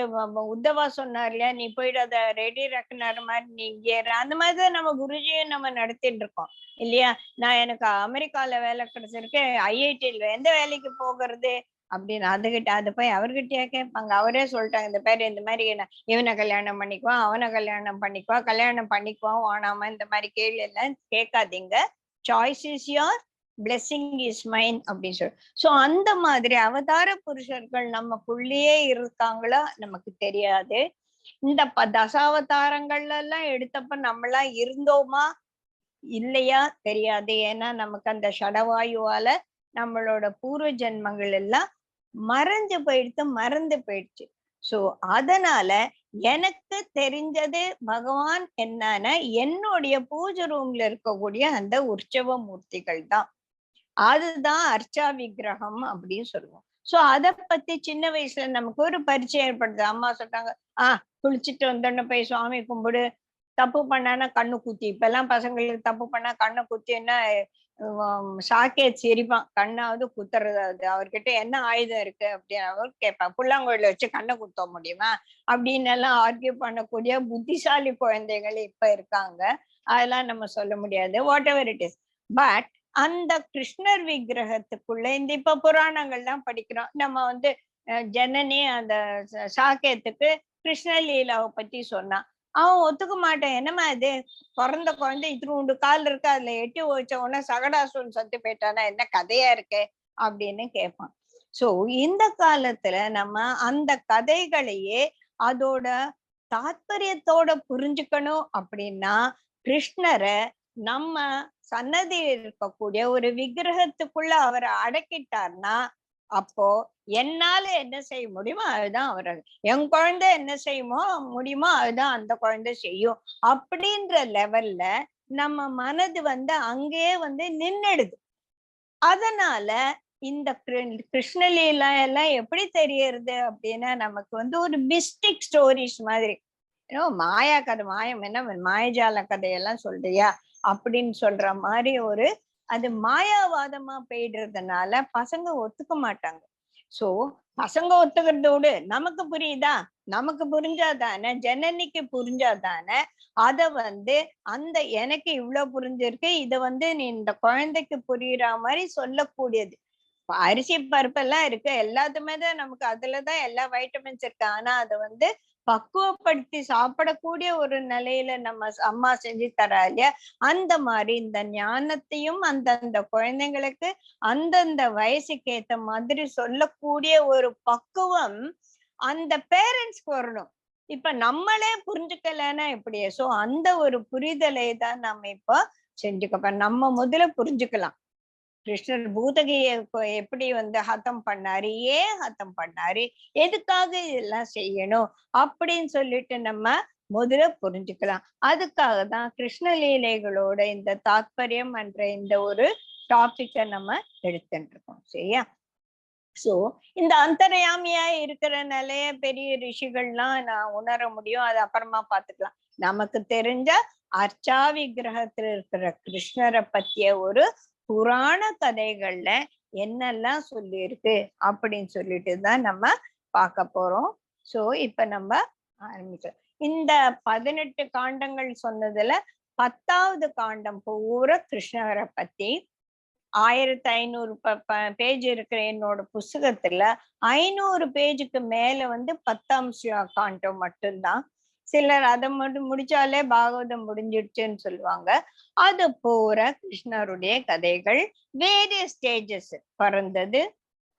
உத்தவா சொன்னார் இல்லையா, நீ போயிட்டு அத ரெடி ரக்கனர் மாதிரி நீ இங்கே அந்த மாதிரிதான் நம்ம குருஜியும் நம்ம நடத்திட்டு இருக்கோம் இல்லையா. நான் எனக்கு அமெரிக்கால வேலை கிடைச்சிருக்கு, ஐஐடில எந்த வேலைக்கு போகிறது அப்படின்னு அதுகிட்ட அது போய் அவர்கிட்டயே கேட்பாங்க. அவரே சொல்லிட்டாங்க, இந்த பேர் இந்த மாதிரி இவனை கல்யாணம் பண்ணிக்குவான், அவனை கல்யாணம் பண்ணிக்குவான், கல்யாணம் பண்ணிக்குவான் வானாம, இந்த மாதிரி கேள்வி எல்லாம் கேட்காதீங்க. Choice is your, blessing is mine அப்படின்னு சொல்லி. சோ அந்த மாதிரி அவதார புருஷர்கள் நமக்குள்ளேயே இருக்காங்களா நமக்கு தெரியாது. இந்த தசாவதாரங்கள்ல எல்லாம் எடுத்தப்ப நம்மளா இருந்தோமா இல்லையா தெரியாது. ஏன்னா நமக்கு அந்த ஷடவாயுவால நம்மளோட பூர்வ ஜென்மங்கள் எல்லாம் மறந்து போயிடுச்சு. சோ அதனால எனக்கு தெரிஞ்சது பகவான் என்னன்னா, என்னுடைய பூஜை ரூம்ல இருக்கக்கூடிய அந்த உற்சவ மூர்த்திகள் தான். அதுதான் அர்ச்சா விக்கிரகம் அப்படின்னு சொல்லுவோம். சோ அத பத்தி சின்ன வயசுல நமக்கு ஒரு பரிச்சயம் ஏற்படுது. அம்மா சொல்றாங்க, குளிச்சுட்டு வந்தோன்னு போய் சுவாமி கும்பிடு, தப்பு பண்ணானா கண்ணு குத்தி. இப்ப எல்லாம் பசங்களுக்கு தப்பு பண்ணா கண்ணை குத்தின்னா சாக்கேட் சிரிப்பான். கண்ணாவது குத்துறது, அவர்கிட்ட என்ன ஆயுதம் இருக்கு அப்படின்னு அவர் கேட்பான். புல்லாங்குழல வச்சு கண்ணை குத்த முடியுமா அப்படின்னு எல்லாம் ஆர்கியூ பண்ணக்கூடிய புத்திசாலி குழந்தைகள் இப்ப இருக்காங்க. அதெல்லாம் நம்ம சொல்ல முடியாது. What ever it is. But அந்த கிருஷ்ணர் விக்கிரகத்துக்குள்ள இந்த இப்ப புராணங்கள்லாம் படிக்கிறோம். நம்ம வந்து ஜனனி அந்த சாக்கியத்துக்கு கிருஷ்ண லீலாவை பத்தி சொன்னான். அவன் ஒத்துக்க மாட்டான். என்னமா இது, பிறந்த குழந்தை இத்தினூண்டு கால் இருக்கு, அதுல எட்டி வச்ச உடனே சகடாசுரன் சத்து போயிட்டானா என்ன கதையா இருக்கே அப்படின்னு கேட்பான். சோ இந்த காலத்துல நம்ம அந்த கதைகளையே அதோட தாத்பரியத்தோட புரிஞ்சுக்கணும் அப்படின்னா, கிருஷ்ணரை நம்ம சன்னதியில் இருக்கக்கூடிய ஒரு விக்கிரகத்துக்குள்ள அவரை அடக்கிட்டார்னா, அப்போ என்னால என்ன செய்ய முடியுமோ அதுதான் அவர்கள், என் குழந்தை என்ன செய்யுமோ முடியுமோ அதுதான் அந்த குழந்தை செய்யும் அப்படின்ற லெவல்ல நம்ம மனது வந்து அங்கேயே வந்து நின்னுடுது. அதனால இந்த கிருஷ்ணலீலா எல்லாம் எப்படி தெரியறது அப்படின்னா, நமக்கு வந்து ஒரு மிஸ்டிக் ஸ்டோரிஸ் மாதிரி. மாயா கதை, மாயம் என்ன மாயஜால கதையெல்லாம் சொல்றியா அப்படின்னு சொல்ற மாதிரி ஒரு அது மாயாவாதமா போயிடுறதுனால பசங்க ஒத்துக்க மாட்டாங்க. சோ பசங்க ஒத்துக்கிறதோடு நமக்கு புரியுதா, நமக்கு புரிஞ்சாதானே, ஜனனிக்கு புரிஞ்சாதானே அத வந்து அந்த எனக்கு இவ்வளவு புரிஞ்சிருக்கு, இத வந்து நீ இந்த குழந்தைக்கு புரியுற மாதிரி சொல்லக்கூடியது. அரிசி பருப்பெல்லாம் இருக்கு, எல்லாத்துமே தான் நமக்கு அதுலதான் எல்லா வைட்டமின்ஸ் இருக்கு. ஆனா அதை வந்து பக்குவப்படுத்தி சாப்பிடக்கூடிய ஒரு நிலையில நம்ம அம்மா செஞ்சு தரா இல்லையா. அந்த மாதிரி இந்த ஞானத்தையும் அந்தந்த குழந்தைங்களுக்கு அந்தந்த வயசுக்கு ஏத்த மாதிரி சொல்லக்கூடிய ஒரு பக்குவம் அந்த பேரண்ட்ஸ்க்கு வரணும். இப்ப நம்மளே புரிஞ்சுக்கலன்னா எப்படி? சோ அந்த ஒரு புரிதலை தான் நம்ம இப்ப செஞ்சுக்கப்ப நம்ம முதல்ல புரிஞ்சுக்கலாம். கிருஷ்ணர் பூதகையை எப்படி வந்து ஹதம் பண்ணாரு, ஏன் ஹதம் பண்ணாரு, எதுக்காக இதெல்லாம் செய்யணும் அப்படின்னு சொல்லிட்டு நம்ம முதல்ல புரிஞ்சுக்கலாம். அதுக்காக தான் கிருஷ்ண லீலைகளோட இந்த தாத்பரியம் என்ற இந்த ஒரு டாபிக்க நம்ம எடுத்துட்டு இருக்கோம். சரியா? சோ இந்த அந்தர்யாமியா இருக்கிற நிலைய பெரிய ரிஷிகள்லாம் நான் உணர முடியும். அது அப்புறமா பாத்துக்கலாம். நமக்கு தெரிஞ்ச அர்ச்சா விக்கிரகத்துல இருக்கிற கிருஷ்ணரை பத்திய ஒரு புராண கதைகள்ல என்னெல்லாம் சொல்லியிருக்கு அப்படின்னு சொல்லிட்டு தான் நம்ம பார்க்க போறோம். சோ இப்ப நம்ம ஆரம்பிக்கலாம். இந்த 18 காண்டங்கள் சொன்னதுல 10வது காண்டம் பூரா கிருஷ்ணரை பத்தி 1500 பேஜ் இருக்கிற என்னோட புஸ்தகத்துல 500 பேஜுக்கு மேல வந்து 10ஆம் காண்டம் மட்டும்தான். சிலர் அதை மட்டும் முடிச்சாலே பாகவதம் முடிஞ்சிடுச்சுன்னு சொல்லுவாங்க. அது பூரா கிருஷ்ணருடைய கதைகள். வேரியஸ் ஸ்டேஜஸ்,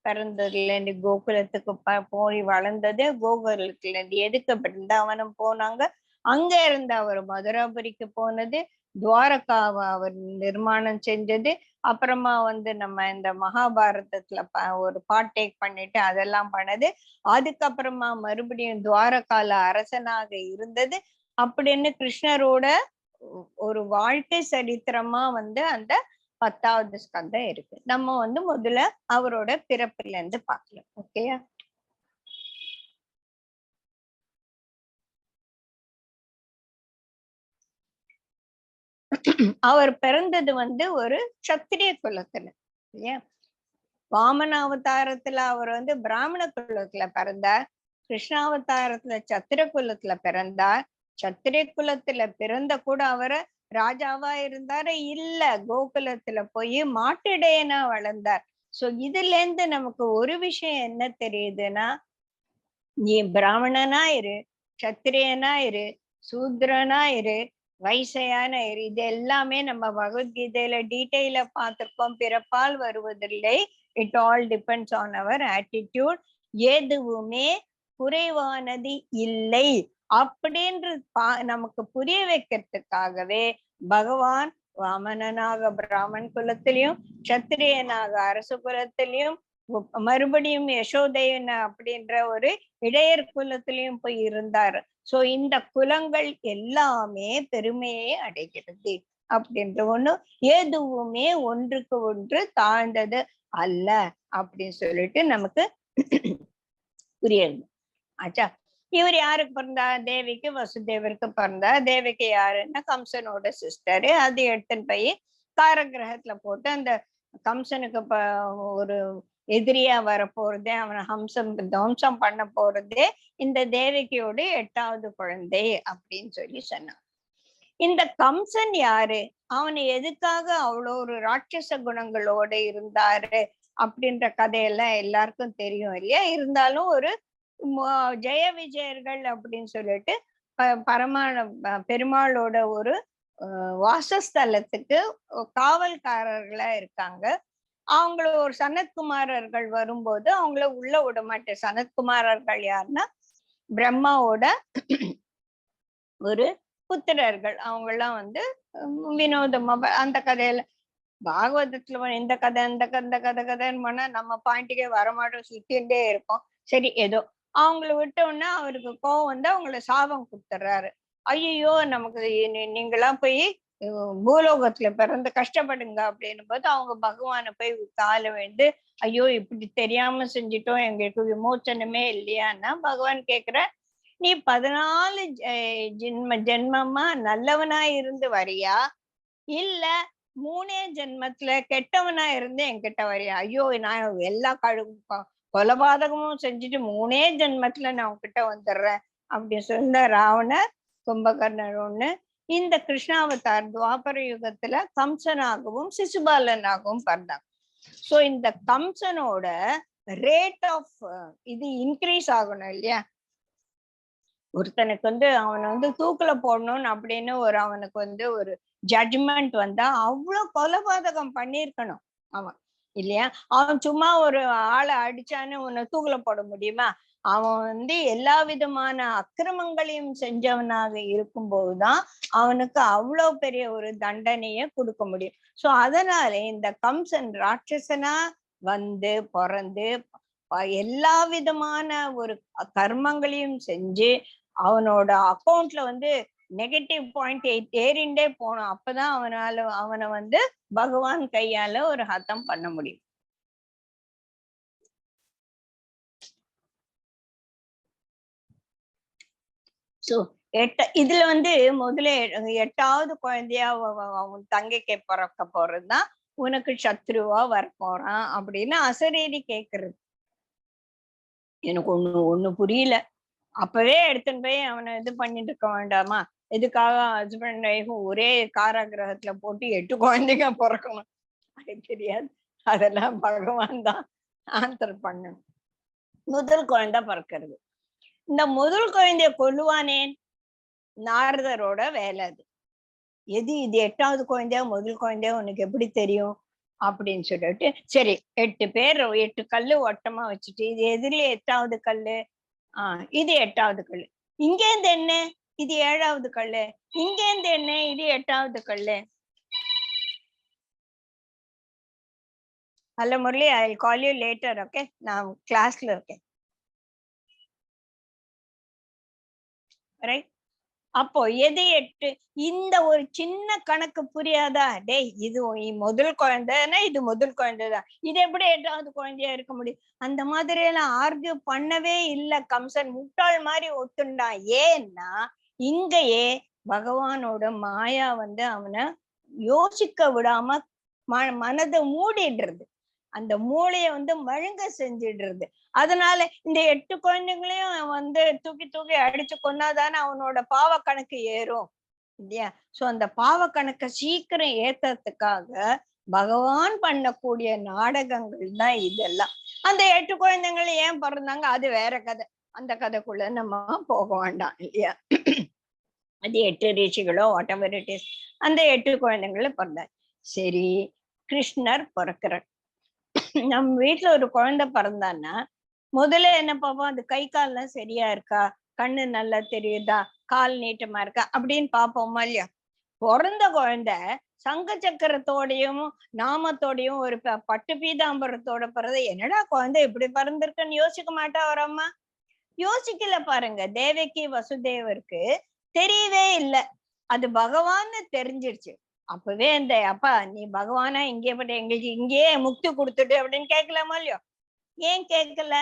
பிறந்ததுல இருந்து கோகுலத்துக்கு போய் வளர்ந்தது, கோகுலத்துல இருந்து எதுக்கு பிருந்தாவனம் போனாங்க, அங்க இருந்து அவர் மதுராபுரிக்கு போனது, துவாரகாவை அவர் நிர்மாணம் செஞ்சது, அப்புறமா வந்து நம்ம இந்த மகாபாரதத்துல ஒரு பார்ட்டேக் பண்ணிட்டு அதெல்லாம் பண்ணது, அதுக்கப்புறமா மறுபடியும் துவாரகால அரசனாக இருந்தது அப்படின்னு கிருஷ்ணரோட ஒரு வாழ்க்கை சரித்திரமா வந்து அந்த 10வது ஸ்கந்தம் இருக்கு. நம்ம வந்து முதல்ல அவரோட பிறப்புல இருந்து பார்க்கலாம். ஓகேயா? அவர் பிறந்தது வந்து ஒரு சத்திரிய குலத்துல, இல்லையா? வாமன அவதாரத்துல அவர் வந்து பிராமண குலத்துல பிறந்தார். கிருஷ்ணாவதாரத்துல சத்திர குலத்துல பிறந்தார். சத்திரிய குலத்துல பிறந்த கூட அவரை ராஜாவா இருந்தாரு இல்ல, கோகுலத்துல போய் மாட்டிடையனா வளர்ந்தார். சோ இதுல இருந்து நமக்கு ஒரு விஷயம் என்ன தெரியுதுன்னா, நீ பிராமணனா இரு, சத்திரியனா இரு, சூத்ரனா இரு, வைசையான இரு, இது எல்லாமே நம்ம பகவத்கீதையில டீட்டெயில பார்த்திருக்கோம். பிறப்பால் வருவதில்லை, it all depends on our attitude. எதுவுமே குறைவானது இல்லை அப்படின்று நமக்கு புரிய வைக்கிறதுக்காகவே பகவான் வாமனனாக பிராமன் குலத்திலையும் சத்திரியனாக அரசு குலத்திலையும் மறுபடியும் யசோதையன் அப்படின்ற ஒரு இடையர் குலத்திலையும் போய் இருந்தாரு. சோ இந்த குலங்கள் எல்லாமே பெருமையை அடைகிறது அப்படின்ற ஒண்ணு, எதுவுமே ஒன்றுக்கு ஒன்று தாழ்ந்தது அல்ல அப்படின்னு சொல்லிட்டு நமக்கு புரியுது. ஆச்சா? இவர் யாருக்கு பிறந்தா? தேவிக்கு வசுதேவருக்கு பிறந்தா. தேவிக்கு யாருன்னா கம்சனோட சிஸ்டரு. அது எடுத்துன்னு போய் காரகிரகத்துல போட்டு அந்த கம்சனுக்கு ஒரு எதிரியா வர போறதே, அவனை துவம்சம் பண்ண போறதே இந்த தேவகியோட 8வது குழந்தை அப்படின்னு சொல்லி சொன்னான். இந்த கம்சன் யாரு, அவனை எதுக்காக அவ்வளோ ஒரு ராட்சச குணங்களோட இருந்தாரு அப்படின்ற கதையெல்லாம் எல்லாருக்கும் தெரியும் இல்லையா? இருந்தாலும் ஒரு ஜெய விஜயர்கள் அப்படின்னு சொல்லிட்டு பெருமாளோட ஒரு வாசஸ்தலத்துக்கு காவல்காரர்களா இருக்காங்க. அவங்கள ஒரு சனத்குமாரர்கள் வரும்போது அவங்கள உள்ள விட மாட்டேன். சனத்குமாரர்கள் யாருன்னா பிரம்மாவோட ஒரு புத்திரர்கள். அவங்கெல்லாம் வந்து வினோதமா அந்த கதையில பாகவதத்துல இந்த கதை இந்த கதைன்னு போனா நம்ம பாயிண்ட்டுக்கே வரமாட்டோம், சுத்திட்டே இருப்போம். சரி, ஏதோ அவங்கள விட்டோம்னா அவருக்கு கோவம் வந்து அவங்கள சாபம் கொடுத்துட்றாரு. ஐயோ, நமக்கு நீங்களாம் போய் பூலோகத்துல பிறந்து கஷ்டப்படுங்க அப்படின்னு போது அவங்க பகவானை போய் கால வேண்டு, ஐயோ இப்படி தெரியாம செஞ்சிட்டோம், எங்களுக்கு விமோச்சனமே இல்லையான்னா பகவான் கேக்குற, நீ 14 ஜென்மமா நல்லவனா இருந்து வரியா, இல்ல 3 ஜென்மத்துல கெட்டவனா இருந்து என்கிட்ட வரியா? ஐயோ, நான் எல்லா கொலபாதகமும் செஞ்சுட்டு 3 ஜென்மத்துல நான் உன்கிட்ட வந்துடுறேன் அப்படின்னு சொன்ன ராவணர், கும்பகர்ணர் ஒண்ணு. இந்த கிருஷ்ணாவதார் துவாபர யுகத்துல கம்சனாகவும் சிசுபாலனாகவும் பிறந்தாங்க. சோ இந்த கம்சனோட ரேட் ஆஃப் இது இன்க்ரீஸ் ஆகணும் இல்லையா? ஒருத்தனுக்கு வந்து அவனை வந்து தூக்குல போடணும்னு அப்படின்னு அவனுக்கு வந்து ஒரு ஜட்ஜ்மெண்ட் வந்தா அவ்வளவு கொலபாதகம் பண்ணிருக்கணும் அவன், இல்லையா? அவன் சும்மா ஒரு ஆளை அடிச்சான்னு உன்னை தூக்குல போட முடியுமா? அவன் வந்து எல்லா விதமான அக்கிரமங்களையும் செஞ்சவனாக இருக்கும்போதுதான் அவனுக்கு அவ்வளவு பெரிய ஒரு தண்டனைய கொடுக்க முடியும். சோ அதனால இந்த கம்சன் ராட்சசனா வந்து பிறந்து எல்லா விதமான ஒரு கர்மங்களையும் செஞ்சு அவனோட அக்கௌண்ட்ல வந்து நெகட்டிவ் பாயிண்ட் ஏறிண்டே போனோம். அப்பதான் அவனை வந்து பகவான் கையால ஒரு ஹதம் பண்ண முடியும். சோ இதுல வந்து முதல்ல 8வது குழந்தையா அவன் தங்கைக்கு பிறக்க போறதுதான் உனக்கு சத்ருவா வரப்போறான் அப்படின்னு அசரீரி கேக்குறது. எனக்கு ஒண்ணு புரியல. அப்பவே எடுத்துன்னு போய் அவனை இது பண்ணிட்டு இருக்க வேண்டாமா? எதுக்காக ஹஸ்பண்ட் ஒய்ஃபும் ஒரே காராகிரகத்துல போட்டு 8 குழந்தைங்க பிறக்கணும்? அது தெரியாது. அதெல்லாம் பகவான் தான் ஆன்சர் பண்ணணும். முதல் குழந்தை பிறக்கிறது. இந்த முதல் குழந்தைய கொல்லுவானேன்? நாரதரோட வேலை அது. எது இது 8வது குழந்தையா முதல் குழந்தையா உனக்கு எப்படி தெரியும்? அப்படின்னு சொல்லிட்டு, சரி 8 பேர் 8 கல்லு வட்டமா வச்சுட்டு, இது எதுல 8வது கல்லு? இது 8வது கல்லு. இங்கேருந்து என்ன? இது 7வது கல்லு. இங்கேருந்து என்ன? இது 8வது கல்லு. Hello Murali, I will call you later. Okay, நான் கிளாஸ்ல இருக்கேன். ரைட்? அப்போ எது 8? இந்த ஒரு சின்ன கணக்கு புரியாதா? டேய், இது முதல் குழந்தைன்னா இது முதல் குழந்தைதான், இது எப்படி 8வது குழந்தையா இருக்க முடியும்? அந்த மாதிரி எல்லாம் ஆர்கியூ பண்ணவே இல்ல. கம்சன் முட்டாள் மாதிரி ஒத்துண்டான். ஏன்னா இங்கேயே பகவானோட மாயா அவனை யோசிக்க விடாம மனதை மூடிடுறது, அந்த மூளைய மழுங்க செஞ்சிடுறது. அதனால இந்த 8 குழந்தைங்களையும் தூக்கி தூக்கி அடிச்சு கொன்னாதானே அவனோட பாவ கணக்கு ஏறும் இல்லையா? சோ அந்த பாவ கணக்கை சீக்கிரம் ஏத்துறதுக்காக பகவான் பண்ணக்கூடிய நாடகங்கள் தான் இதெல்லாம். அந்த 8 குழந்தைங்களை ஏன் பிறந்தாங்க அது வேற கதை. அந்த கதைக்குள்ள நம்ம போக வேண்டாம் இல்லையா? அது 8 ரிஷிகளோ வாட் எவர் இட் இஸ், அந்த 8 குழந்தைங்களும் பிறந்தார். சரி, கிருஷ்ணர் பிறக்கிறார். நம்ம வீட்டுல ஒரு குழந்தை பிறந்தான்னா முதல்ல என்ன பார்ப்போம்? அது கை கால்லாம் சரியா இருக்கா, கண்ணு நல்லா தெரியுதா, கால் நீட்டமா இருக்கா அப்படின்னு பாப்போமா இல்லையா? பிறந்த குழந்தை சங்க சக்கரத்தோடையும் நாமத்தோடையும் ஒரு பட்டு பீதாம்பரத்தோட பிறந்த என்னடா குழந்தை இப்படி பிறந்திருக்குன்னு யோசிக்க மாட்டா ஒரு அம்மா? யோசிக்கல பாருங்க. தேவகி வசுதேவருக்கு தெரியவே இல்லை, அது பகவான்னு தெரிஞ்சிருச்சு. அப்பவே இந்த அப்பா நீ பகவானா இங்கே எங்களுக்கு இங்கேயே முக்தி கொடுத்துட்டு அப்படின்னு கேட்கலாமா இல்லையோ? ஏன் கேட்கல?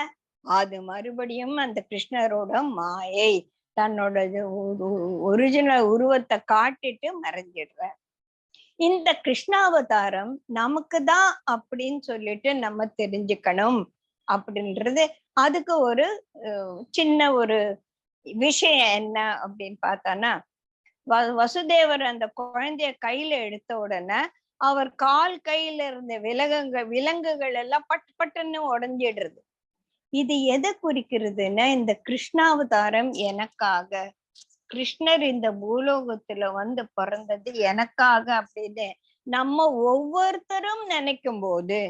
அது மறுபடியும் அந்த கிருஷ்ணரோட மாயை, தன்னோட ஒரிஜினல் உருவத்தை காட்டிட்டு மறைஞ்சிடுற. இந்த கிருஷ்ணாவதாரம் நமக்குதான் அப்படின்னு சொல்லிட்டு நம்ம தெரிஞ்சுக்கணும் அப்படின்றது. அதுக்கு ஒரு சின்ன ஒரு விஷயம் என்ன அப்படின்னு பார்த்தானா, வசுதேவர் அந்த குழந்தைய கையில எடுத்த உடனே அவர் கால் கையில இருந்த விலங்குகள் எல்லாம் பட்டு பட்டுன்னு உடஞ்சிடுறது. இது எதை குறிக்கிறதுன்னா, இந்த கிருஷ்ணாவதாரம் எனக்காக, கிருஷ்ணர் இந்த பூலோகத்துல பிறந்தது எனக்காக அப்படின்னு நம்ம ஒவ்வொருத்தரும் நினைக்கும் போது,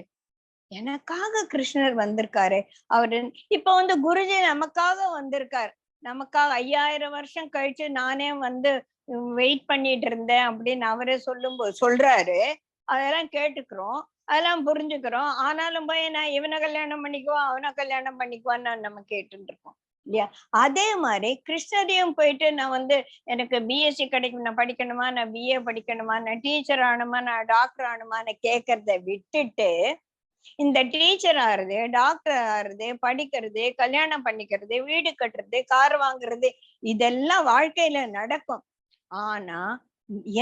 எனக்காக கிருஷ்ணர் வந்திருக்காரு. அவரு இப்ப குருஜி நமக்காக வந்திருக்காரு. நமக்காக 5000 வருஷம் கழிச்சு நானே வெயிட் பண்ணிட்டு இருந்தேன் அப்படின்னு அவரே சொல்றாரு. அதெல்லாம் கேட்டுக்கிறோம், அதெல்லாம் புரிஞ்சுக்கிறோம். ஆனாலும் போய் நான் இவனை கல்யாணம் பண்ணிக்குவான் அவனை கல்யாணம் பண்ணிக்குவான்னு நம்ம கேட்டுட்டு இருக்கோம் இல்லையா? அதே மாதிரி கிருஷ்ணரையும் போயிட்டு நான் எனக்கு பிஎஸ்சி கிடைக்கும், நான் படிக்கணுமா, நான் பிஏ படிக்கணுமா, நான் டீச்சர் ஆகணுமா, நான் டாக்டர் ஆகணுமான்னு கேட்கறத விட்டுட்டு இந்த டீச்சர் ஆறுது, டாக்டர் ஆறுது, படிக்கிறது, கல்யாணம் பண்ணிக்கிறது, வீடு கட்டுறது, கார் வாங்குறது, இதெல்லாம் வாழ்க்கையில நடக்கும். ஆனா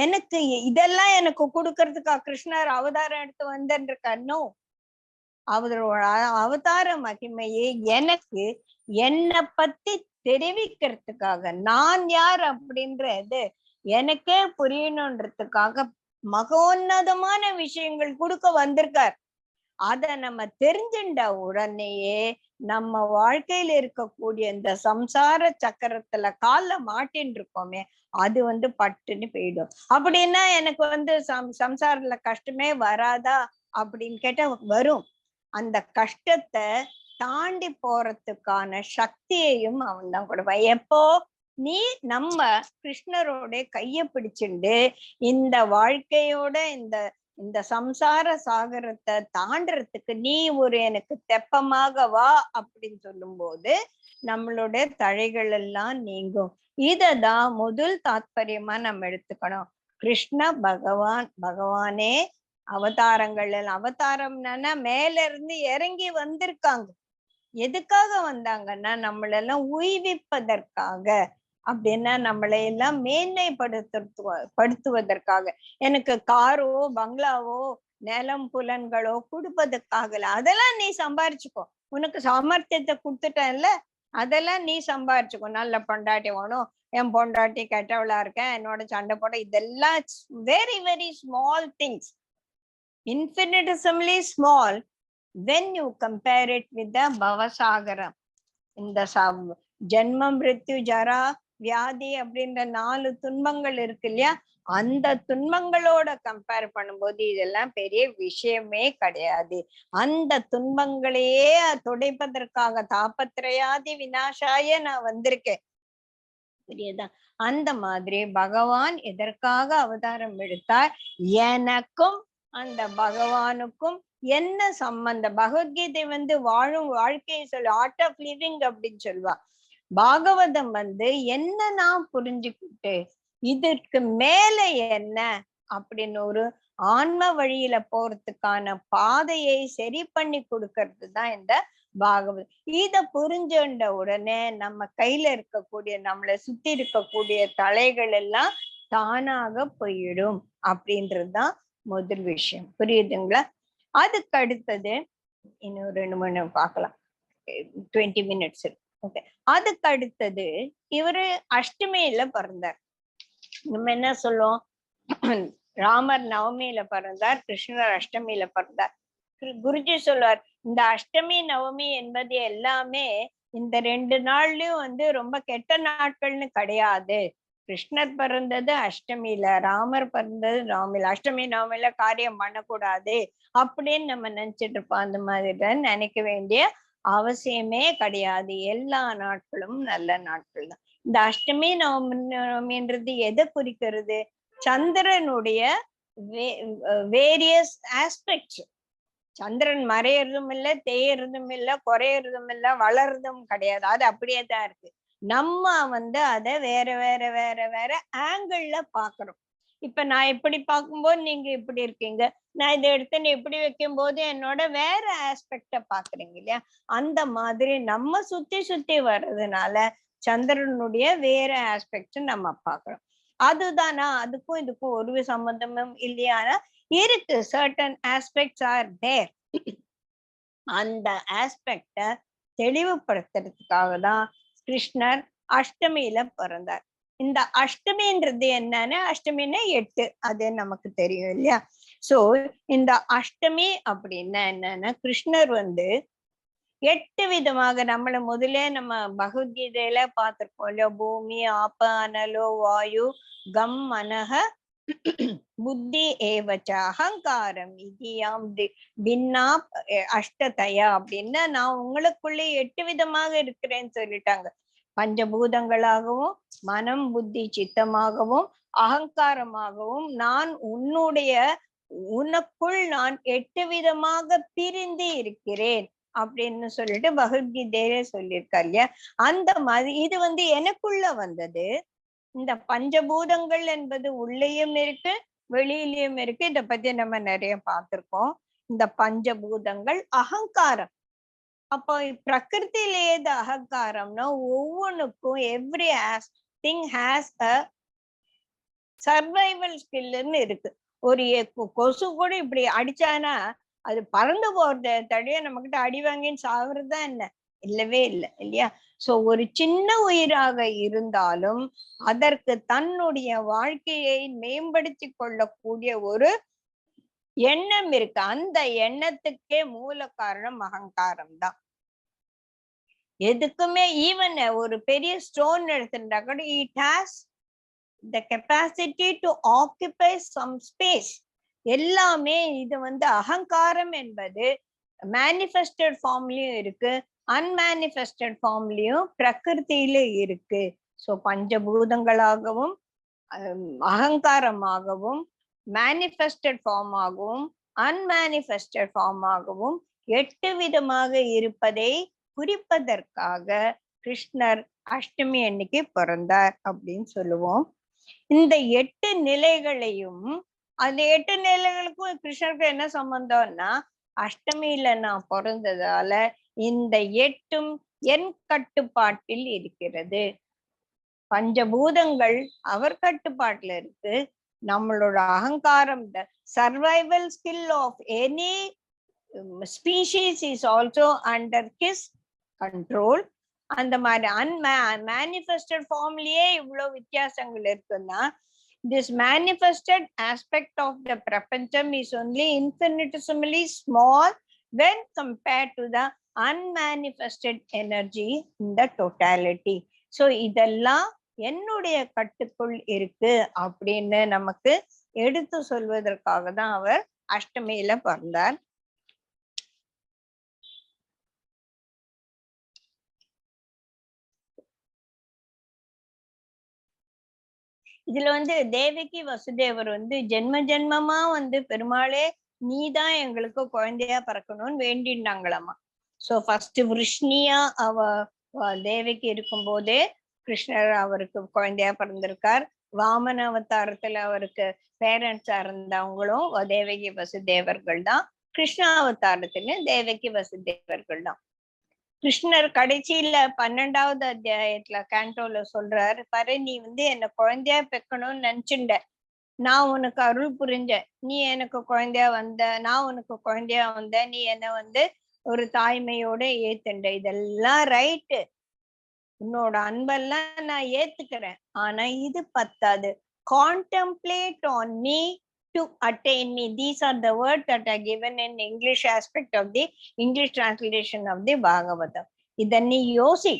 எனக்கு இதெல்லாம் எனக்கு கொடுக்கறதுக்கா கிருஷ்ணர் அவதாரம் எடுத்து வந்துருக்காருன்னோ? அவரோட அவதார மகிமையே எனக்கு என்னை பத்தி தெரிவிக்கிறதுக்காக, நான் யார் அப்படின்றது எனக்கே புரியணுன்றதுக்காக மகோன்னதமான விஷயங்கள் கொடுக்க வந்திருக்கார். அத நம்ம தெரிஞ்சுட்ட உடனேயே நம்ம வாழ்க்கையில இருக்கக்கூடிய இந்த சம்சார சக்கரத்துல கால்ல மாட்டின்னு இருக்கோமே, அது பட்டுன்னு போயிடும். அப்படின்னா எனக்கு சம்சாரத்துல கஷ்டமே வராதா அப்படின்னு கேட்டா வரும். அந்த கஷ்டத்தை தாண்டி போறதுக்கான சக்தியையும் அவன் தான் கொடுப்பான். எப்போ நீ நம்ம கிருஷ்ணரோட கைய பிடிச்சுண்டு இந்த வாழ்க்கையோட இந்த இந்த சம்சார சாகரத்தை தாண்டறதுக்கு நீ ஒரு எனக்கு தெப்பமாக வா அப்படின்னு சொல்லும் போது நம்மளுடைய தழைகள் எல்லாம் நீங்கும். இததான் முதல் தாத்பரியமா நம்ம எடுத்துக்கணும். கிருஷ்ண பகவானே அவதாரங்கள் எல்லாம், அவதாரம்னா மேல இருந்து இறங்கி வந்திருக்காங்க. எதுக்காக வந்தாங்கன்னா நம்மளெல்லாம் உய்விப்பதற்காக, அப்படின்னா நம்மளை எல்லாம் படுத்துவதற்காக. எனக்கு காரோ பங்களாவோ நிலம் புலன்களோ கொடுப்பதற்காக, அதெல்லாம் நீ சம்பாரிச்சுக்கோ, உனக்கு சாமர்த்தியத்தை கொடுத்துட்டேன்ல, அதெல்லாம் நீ சம்பாரிச்சுக்கோ. நல்ல பொண்டாட்டி வேணும், என் பொண்டாட்டி கெட்டவளா இருக்கேன், என்னோட சண்டை போட, இதெல்லாம் very very small things, infinitesimally small when you compare it with the பவசாகரம். இந்த ஜென்மம், மிருத்யு, ஜரா, வியாதி அப்படின்ற 4 துன்பங்கள் இருக்கு இல்லையா, அந்த துன்பங்களோட கம்பேர் பண்ணும்போது இதெல்லாம் பெரிய விஷயமே கிடையாது. அந்த துன்பங்களையே துடைப்பதற்காக தாபத்திரயாதி விநாசாய நான் வந்திருக்கேன், புரியுதா? அந்த மாதிரி பகவான் எதற்காக அவதாரம் எடுத்தார், எனக்கும் அந்த பகவானுக்கும் என்ன சம்பந்தம்? பகவத்கீதை வாழும் வாழ்க்கையை சொல்லு, ஆர்ட் ஆஃப் லிவிங் அப்படின்னு சொல்லுவா. பாகவதம் என்ன நான் புரிஞ்சுக்கிட்டு இதற்கு மேல என்ன அப்படின்னு ஒரு ஆன்ம வழியில போறதுக்கான பாதையை சரி பண்ணி கொடுக்கறது தான் இந்த பாகவதம். இத புரிஞ்சுண்ட உடனே நம்ம கையில இருக்கக்கூடிய, நம்மளை சுத்தி இருக்கக்கூடிய தலைகள் எல்லாம் தானாக போயிடும் அப்படின்றதுதான் முதல் விஷயம். புரியுதுங்களா? அதுக்கு அடுத்தது இன்னும் 2 மணி நேரம் பார்க்கலாம், 20 minutes இருக்கு. ஓகே, அதுக்கு அடுத்தது இவரு அஷ்டமியில பிறந்தார். நம்ம என்ன சொல்லுவோம், ராமர் நவமியில பிறந்தார், கிருஷ்ணர் அஷ்டமியில பிறந்தார். குருஜி சொல்லுவார், இந்த அஷ்டமி நவமி என்பது எல்லாமே இந்த 2 நாள்லயும் ரொம்ப கெட்ட நாட்கள்னு கிடையாது. கிருஷ்ணர் பிறந்தது அஷ்டமியில, ராமர் பிறந்தது நவமியில. அஷ்டமி நவமியில காரியம் பண்ணக்கூடாது அப்படின்னு நம்ம நினைச்சிட்டு இருப்போம். அந்த மாதிரி நினைக்க வேண்டிய அவசியமே கிடையாது. எல்லா நாட்களும் நல்ல நாட்கள் தான். இந்த அஷ்டமி நவமின்றது எதை குறிக்கிறது? சந்திரனுடைய வேரியஸ் ஆஸ்பெக்ட்ஸ். சந்திரன் மறையறதும் இல்லை, தேயறதும் இல்லை, குறையறதும் இல்லை, வளர்றதும் கிடையாது. அது அப்படியே தான் இருக்கு. நம்ம அதை வேற வேற வேற வேற ஆங்கிள் பாக்குறோம். இப்ப நான் எப்படி பார்க்கும்போது நீங்க இப்படி இருக்கீங்க, நான் இதை எடுத்து எப்படி வைக்கும் போது என்னோட வேற ஆஸ்பெக்ட பாக்குறீங்க இல்லையா? அந்த மாதிரி நம்ம சுத்தி சுத்தி வர்றதுனால சந்திரனுடைய வேற ஆஸ்பெக்ட் நம்ம பாக்குறோம். அதுதானா? அதுக்கும் இதுக்கும் ஒரு சம்பந்தமும் இல்லையானா இருக்கு. Certain aspects are there. அந்த ஆஸ்பெக்ட தெளிவுபடுத்துறதுக்காக தான் கிருஷ்ணர் அஷ்டமியில பிறந்தார். இந்த அஷ்டமின்றது என்னன்னு, அஷ்டமின்னா 8, அது நமக்கு தெரியும் இல்லையா? சோ இந்த அஷ்டமி அப்படின்னா என்னன்னா, கிருஷ்ணர் 8 விதமாக, நம்மள முதலே நம்ம பகவத்கீதையில பார்த்திருக்கோம் இல்லையா? பூமி, ஆப்ப, அனலோ, வாயு, கம், மனக, புத்தி ஏவச்ச அகங்காரம் இதியாம் பின்னா அஷ்டதயா அப்படின்னா, நான் உங்களுக்குள்ளே 8 விதமாக இருக்கிறேன்னு சொல்லிட்டாங்க. பஞ்சபூதங்களாகவும், மனம், புத்தி, சித்தமாகவும், அகங்காரமாகவும், நான் உனக்குள் நான் 8 விதமாக பிரிந்து இருக்கிறேன் அப்படின்னு சொல்லிட்டு பகவத்கீதையில சொல்லியிருக்காரு இல்லையா? அந்த மாதிரி இது எனக்குள்ள வந்தது. இந்த பஞ்சபூதங்கள் என்பது உள்ளேயும் இருக்கு, வெளியிலயும் இருக்கு. இத பத்தி நம்ம நிறைய பார்த்திருக்கோம். இந்த பஞ்சபூதங்கள் அகங்காரம். அப்போ பிரகிருத்திலேயே அகங்காரம்னா ஒவ்வொன்றுக்கும் everything has a survival ஸ்கில்னு இருக்கு. ஒரு கொசு கூட இப்படி அடிச்சானா அது பறந்து போறது தடைய நம்ம கிட்ட அடி வாங்கின்னு சாகுறதுதான் என்ன? இல்லவே இல்லை இல்லையா? சோ ஒரு சின்ன உயிராக இருந்தாலும் அதற்கு தன்னுடைய வாழ்க்கையை மேம்படுத்தி கொள்ளக்கூடிய ஒரு எண்ணம் இருக்கு. அந்த எண்ணத்துக்கே மூல காரணம் அகங்காரம் தான். எதுக்குமே ஈவன் ஒரு பெரிய ஸ்டோன் எடுத்துட்டா கூட it has the capacity to occupy some space. எல்லாமே இது அகங்காரம் என்பது மேனிஃபெஸ்டட் ஃபார்ம்லயும் இருக்கு, அன்மேனிஃபெஸ்டட் ஃபார்ம்லயும் பிரகிருத்தில இருக்கு. சோ பஞ்சபூதங்களாகவும் அகங்காரமாகவும் மேனிஃபெஸ்டட் ஃபார்மாகவும் அன்மேனிஃபெஸ்டட் ஃபார்மாகவும் 8 விதமாக இருப்பதை குறிப்பதற்காக கிருஷ்ணர் அஷ்டமி அன்னைக்கு பிறந்தார் அப்படின்னு சொல்லுவோம். இந்த 8 நிலைகளையும், அந்த 8 நிலைகளுக்கும் கிருஷ்ணருக்கு என்ன சம்பந்தம்னா, அஷ்டமியில நான் பிறந்ததால இந்த 8ம் என் கட்டுப்பாட்டில் இருக்கிறது. பஞ்சபூதங்கள் அவர் கட்டுப்பாட்டுல இருக்கு. நம்மளோட அகங்காரம், the survival skill of any species is also under his control. அந்த மாதிரி மேனிஃபெஸ்டட் ஃபார்ம்லயே இவ்வளவு வித்தியாசங்கள் இருக்குன்னா, this manifested aspect of the prapancham is only infinitesimally small when compared to the unmanifested energy in the totality. So இதெல்லாம் என்னுடைய கட்டுக்குள் இருக்கு அப்படின்னு நமக்கு எடுத்து சொல்வதற்காக தான் அவர் அஷ்டமியில பிறந்தார். இதுல தேவகி வசுதேவர் ஜென்ம ஜென்மமா பெருமாளே நீதான் எங்களுக்கு குழந்தையா பிறக்கணும்னு வேண்டினாங்களாமா. சோ ஃபர்ஸ்ட் விருஷ்ணியா தேவகி இருக்கும் போதே கிருஷ்ணர் அவருக்கு குழந்தையா பிறந்திருக்கார். வாமன அவதாரத்துல அவருக்கு பேரண்ட்ஸா இருந்தவங்களும் தேவகி வசுதேவர்கள் தான். கிருஷ்ண அவதாரத்துல தேவகி வசுதேவர்கள் தான். கிருஷ்ணர் கடைசியில 12வது அத்தியாயத்துல கேண்டோல சொல்றாரு, பாரு நீ என்ன குழந்தையா பெக்கணும்னு நினைச்சுண்ட, நான் உனக்கு அருள் புரிஞ்ச, நீ எனக்கு குழந்தையா வந்த, நான் உனக்கு குழந்தையா வந்த, நீ என்ன ஒரு தாய்மையோட ஏத்துண்ட, இதெல்லாம் ரைட்டு, உன்னோட அன்பெல்லாம் நான் ஏத்துக்கிறேன். ஆனா இது பத்தாது. Contemplate on me to attain me. These are the words that are given in English aspect of the English translation of the Bhagavatam. இத நீ யோசி,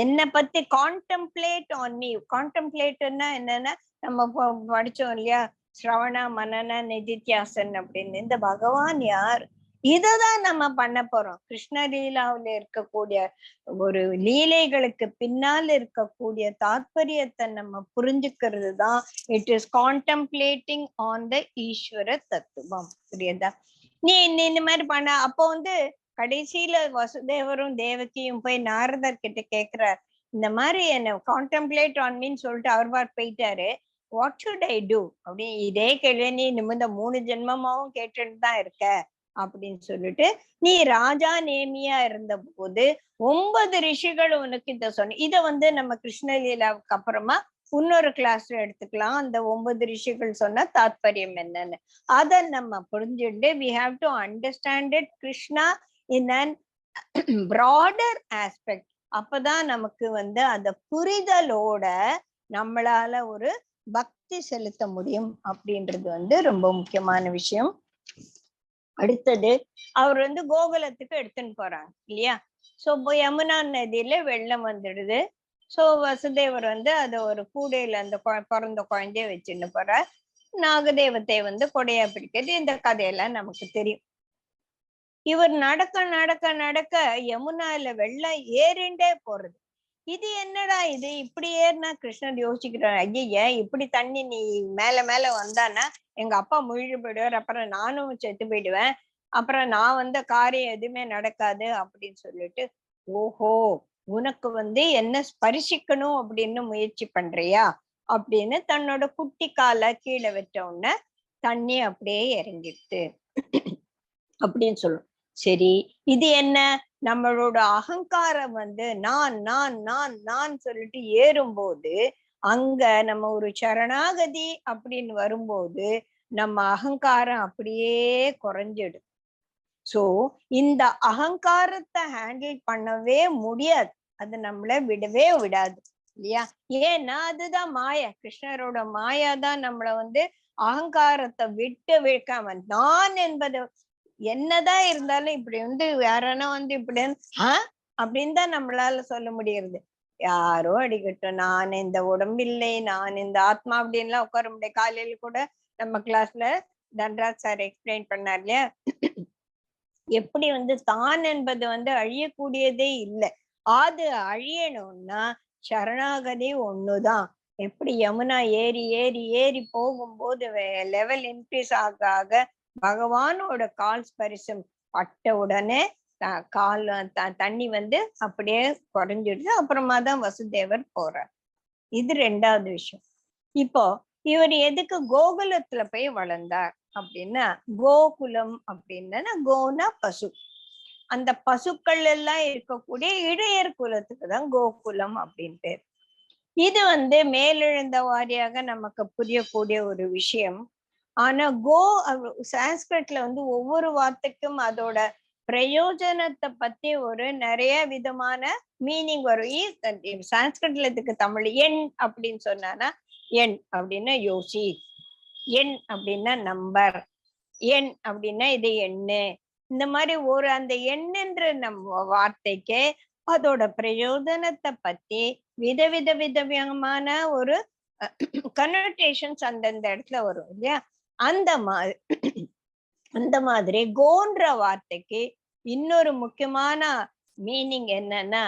என்ன பத்தி கான்டெம்ப்ளேட் ஆன் மீ. கான்டெம்ப்ளேட்னா என்னன்னா, நம்ம படிச்சோம் இல்லையா, ஸ்ரவண மனன நிதித்தியாசன் அப்படின்னு. இந்த பகவான் யார், இததான் நம்ம பண்ண போறோம். கிருஷ்ண லீலாவில இருக்கக்கூடிய ஒரு லீலைகளுக்கு பின்னால் இருக்கக்கூடிய தாத்பரியத்தை நம்ம புரிஞ்சுக்கிறது தான் இட் இஸ் கான்டெம்ப்ளேட்டிங் ஆன் த ஈஸ்வர தத்துவம். புரியுதா? நீ இந்த மாதிரி பண்ண. அப்போ கடைசியில வசுதேவரும் தேவகியும் போய் நாரதர் கிட்ட கேக்குறார், இந்த மாதிரி என்ன கான்டெம்ப்ளேட் ஆன் மீன்னு சொல்லிட்டு அவர் போயிட்டாரு, வாட் ஷுட் ஐ டூ அப்படின்னு. இதே கேள்வி நீ நிமிந்த 3 ஜென்மமாவும் கேட்டுட்டு தான் இருக்க அப்படின்னு சொல்லிட்டு, நீ ராஜா நேமியா இருந்த போது 9 ரிஷிகள் உனக்கு இத சொன்ன. இத நம்ம கிருஷ்ணலீலாவுக்கு அப்புறமா இன்னொரு கிளாஸ்ல எடுத்துக்கலாம். அந்த 9 ரிஷிகள் சொன்ன தாத்பரியம் என்னன்னு அத நம்ம புரிஞ்சுட்டு, we have to understand it Krishna in an broader aspect. அப்பதான் நமக்கு அந்த புரிதலோட நம்மளால ஒரு பக்தி செலுத்த முடியும் அப்படின்றது ரொம்ப முக்கியமான விஷயம். அடுத்தது அவர் கோகுலத்துக்கு எடுத்துன்னு போறாங்க இல்லையா. சோ யமுனா நதியில வெள்ளம் வந்துடுது. சோ வசுதேவர் அத ஒரு கூடையில அந்த பிறந்த குழந்தைய வச்சுன்னு போறார். நாகதேவத்தை கொடையா பிடிக்கிறது. இந்த கதையெல்லாம் நமக்கு தெரியும். இவர் நடக்க நடக்க நடக்க யமுனால வெள்ளம் ஏறிண்டே போறது. இது என்னடா இது இப்படி ஏறினா? கிருஷ்ணர் யோசிக்கிறார், ஐய இப்படி தண்ணி நீ மேல மேல வந்தானா எங்க அப்பா முழுகி போயிடுவார், அப்புறம் நானும் செத்து போயிடுவேன், அப்புறம் நான் காரியம் எதுவுமே நடக்காது அப்படின்னு சொல்லிட்டு, ஓஹோ உனக்கு என்ன ஸ்பரிசிக்கணும் அப்படின்னு முயற்சி பண்றியா அப்படின்னு தன்னோட குட்டி காலை கீழே வச்ச உடனே தண்ணி அப்படியே இறங்கிடுது அப்படின்னு சொல்லும். சரி, இது என்ன? நம்மளோட அகங்காரம் நான் நான் நான் நான் சொல்லிட்டு ஏறும்போது, அங்க நம்ம ஒரு சரணாகதி அப்படின்னு வரும்போது நம்ம அகங்காரம் அப்படியே குறைஞ்சிடும். சோ இந்த அகங்காரத்தை ஹேண்டில் பண்ணவே முடியாது, அது நம்மள விடவே விடாது இல்லையா. ஏன்னா அதுதான் மாயா, கிருஷ்ணரோட மாயா தான் நம்மள அகங்காரத்தை விட்டு வைக்காம, நான் என்பது என்னதான் இருந்தாலும் இப்படி யாரானா இப்படி அப்படின்னு தான் நம்மளால சொல்ல முடியறது. யாரோ அடிக்கட்டும், நான் இந்த உடம்பில்லை, நான் இந்த ஆத்மா அப்படின்லாம் உட்கார முடியாது. காலையில கூட நம்ம கிளாஸ்ல தன்ராஜ் சார் எக்ஸ்பிளைன் பண்ணார் இல்லையா, எப்படி தான் என்பது அழியக்கூடியதே இல்லை. அது அழியணும்னா சரணாகதி ஒண்ணுதான். எப்படி யமுனா ஏறி ஏறி ஏறி போகும்போது லெவல் இன்க்ரீஸ் ஆக ஆக பகவானோட கால் ஸ்பரிசம் பட்ட உடனே கால் தண்ணி அப்படியே குறைஞ்சிடுது. அப்புறமா தான் வசுதேவர் போறார். இது 2வது விஷயம். இப்போ இவர் எதுக்கு கோகுலத்துல போய் வளர்ந்தார் அப்படின்னா, கோகுலம் அப்படின்னா கோனா பசு, அந்த பசுக்கள் எல்லாம் இருக்கக்கூடிய இடையர் குலத்துக்கு தான் கோகுலம் அப்படின்னு பேர். இது மேலெழுந்த வாரியாக நமக்கு புரியக்கூடிய ஒரு விஷயம். ஆனா சான்ஸ்கிரிட்ல ஒவ்வொரு வார்த்தைக்கும் அதோட பிரயோஜனத்தை பத்தி ஒரு நிறைய விதமான மீனிங் வரும். சான்ஸ்கிரிட்ல இதுக்கு தமிழ் எண் அப்படின்னு சொன்னானா, எண் அப்படின்னா யோசி, எண் அப்படின்னா நம்பர், எண் அப்படின்னா இது எண்ணு. இந்த மாதிரி ஒரு அந்த எண்ணுன்ற நம்ம வார்த்தைக்கு அதோட பிரயோஜனத்தை பத்தி விதவிதமான ஒரு கனோட்டேஷன்ஸ் அந்தந்த இடத்துல வரும் இல்லையா. அந்த மாதிரி கோன்ற வார்த்தைக்கு இன்னொரு முக்கியமான மீனிங் என்னன்னா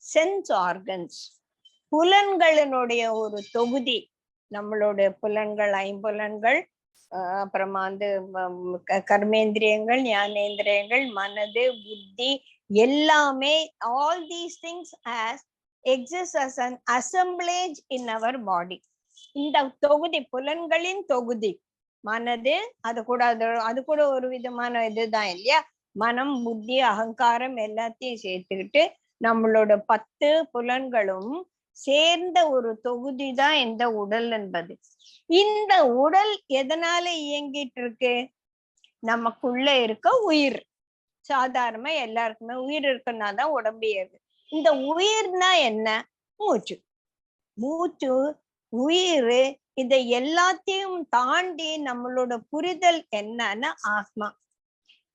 சென்ஸ் ஆர்கன்ஸ், புலன்களினுடைய ஒரு தொகுதி. நம்மளுடைய புலன்கள், ஐம்புலன்கள், அப்புறமா வந்து கர்மேந்திரியங்கள், ஞானேந்திரியங்கள், மனது, புத்தி எல்லாமே all these things exist as an assemblage in our body. இந்த தொகுதி புலன்களின் தொகுதி மனது, அது கூட ஒரு விதமான இதுதான் இல்லையா. மனம், புத்தி, அகங்காரம் எல்லாத்தையும் சேர்த்துக்கிட்டு நம்மளோட 10 புலன்களும் சேர்ந்த ஒரு தொகுதி தான் இந்த உடல் என்பது. இந்த உடல் எதனால இயங்கிட்டு இருக்கு? நமக்குள்ள இருக்க உயிர். சாதாரணமா எல்லாருக்குமே உயிர் இருக்குன்னாதான் உடம்பு இயங்குது. இந்த உயிர்னா என்ன? மூச்சு. உயிர், இதை எல்லாத்தையும் தாண்டி நம்மளோட புரிதல் என்னன்னா ஆத்மா.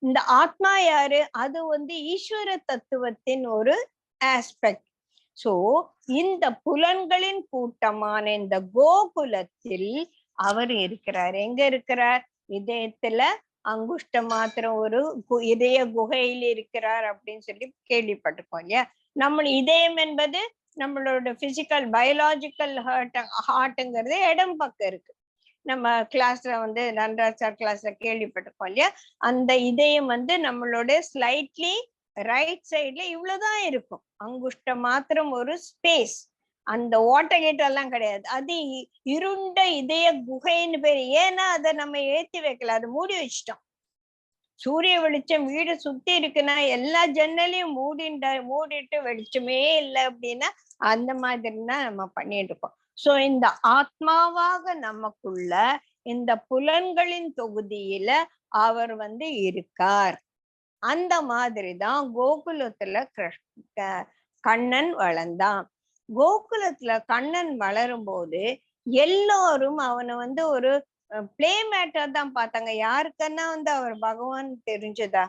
இந்த ஆத்மா யாரு? அது வந்து ஈஸ்வர தத்துவத்தின் ஒரு ஆஸ்பெக்ட். சோ இந்த புலன்களின் கூட்டமான இந்த கோகுலத்தில் அவர் இருக்கிறார். எங்க இருக்கிறார்? இதயத்துல அங்குஷ்ட மாத்திரம் ஒரு இதய குகையில் இருக்கிறார் அப்படின்னு சொல்லி கேள்விப்பட்டிருக்கோம் இல்லையா. நம்ம இதயம் என்பது நம்மளோட பிசிக்கல் பயாலஜிக்கல் ஹார்ட்ங்கிறது இடம் பக்கம் இருக்கு. நம்ம கிளாஸ்ல வந்து நன்ராஜ் சார் கிளாஸ்ல கேள்விப்பட்டிருக்கோம் இல்லையா. அந்த இதயம் வந்து நம்மளோட ஸ்லைட்லி ரைட் சைட்ல இவ்வளவுதான் இருக்கும். அங்குஷ்ட மாத்திரம் ஒரு ஸ்பேஸ். அந்த வாட்டர் கேட் எல்லாம் கிடையாது. அது இருண்ட இதய குகைன்னு பேரு. ஏன்னா அதை நம்ம ஏத்தி வைக்கல, அது மூடி வச்சிட்டோம். சூரிய வெளிச்சம் வீடு சுத்தி இருக்குன்னா எல்லா ஜன்னலையும் மூடிட்டு வெளிச்சமே இல்லை அப்படின்னா அந்த மாதிரிதான் நம்ம பண்ணிட்டு இருக்கோம். சோ இந்த ஆத்மாவாக நமக்குள்ள இந்த புலன்களின் தொகுதியில அவர் வந்து இருக்கார். அந்த மாதிரிதான் கோகுலத்துல கண்ணன் வளர்ந்தான். கோகுலத்துல கண்ணன் வளரும் போது எல்லோரும் அவனை வந்து ஒரு பிளே மேட்டர் தான் பார்த்தாங்க. யாருக்கன்னா வந்து அவர் பகவான் தெரிஞ்சதா?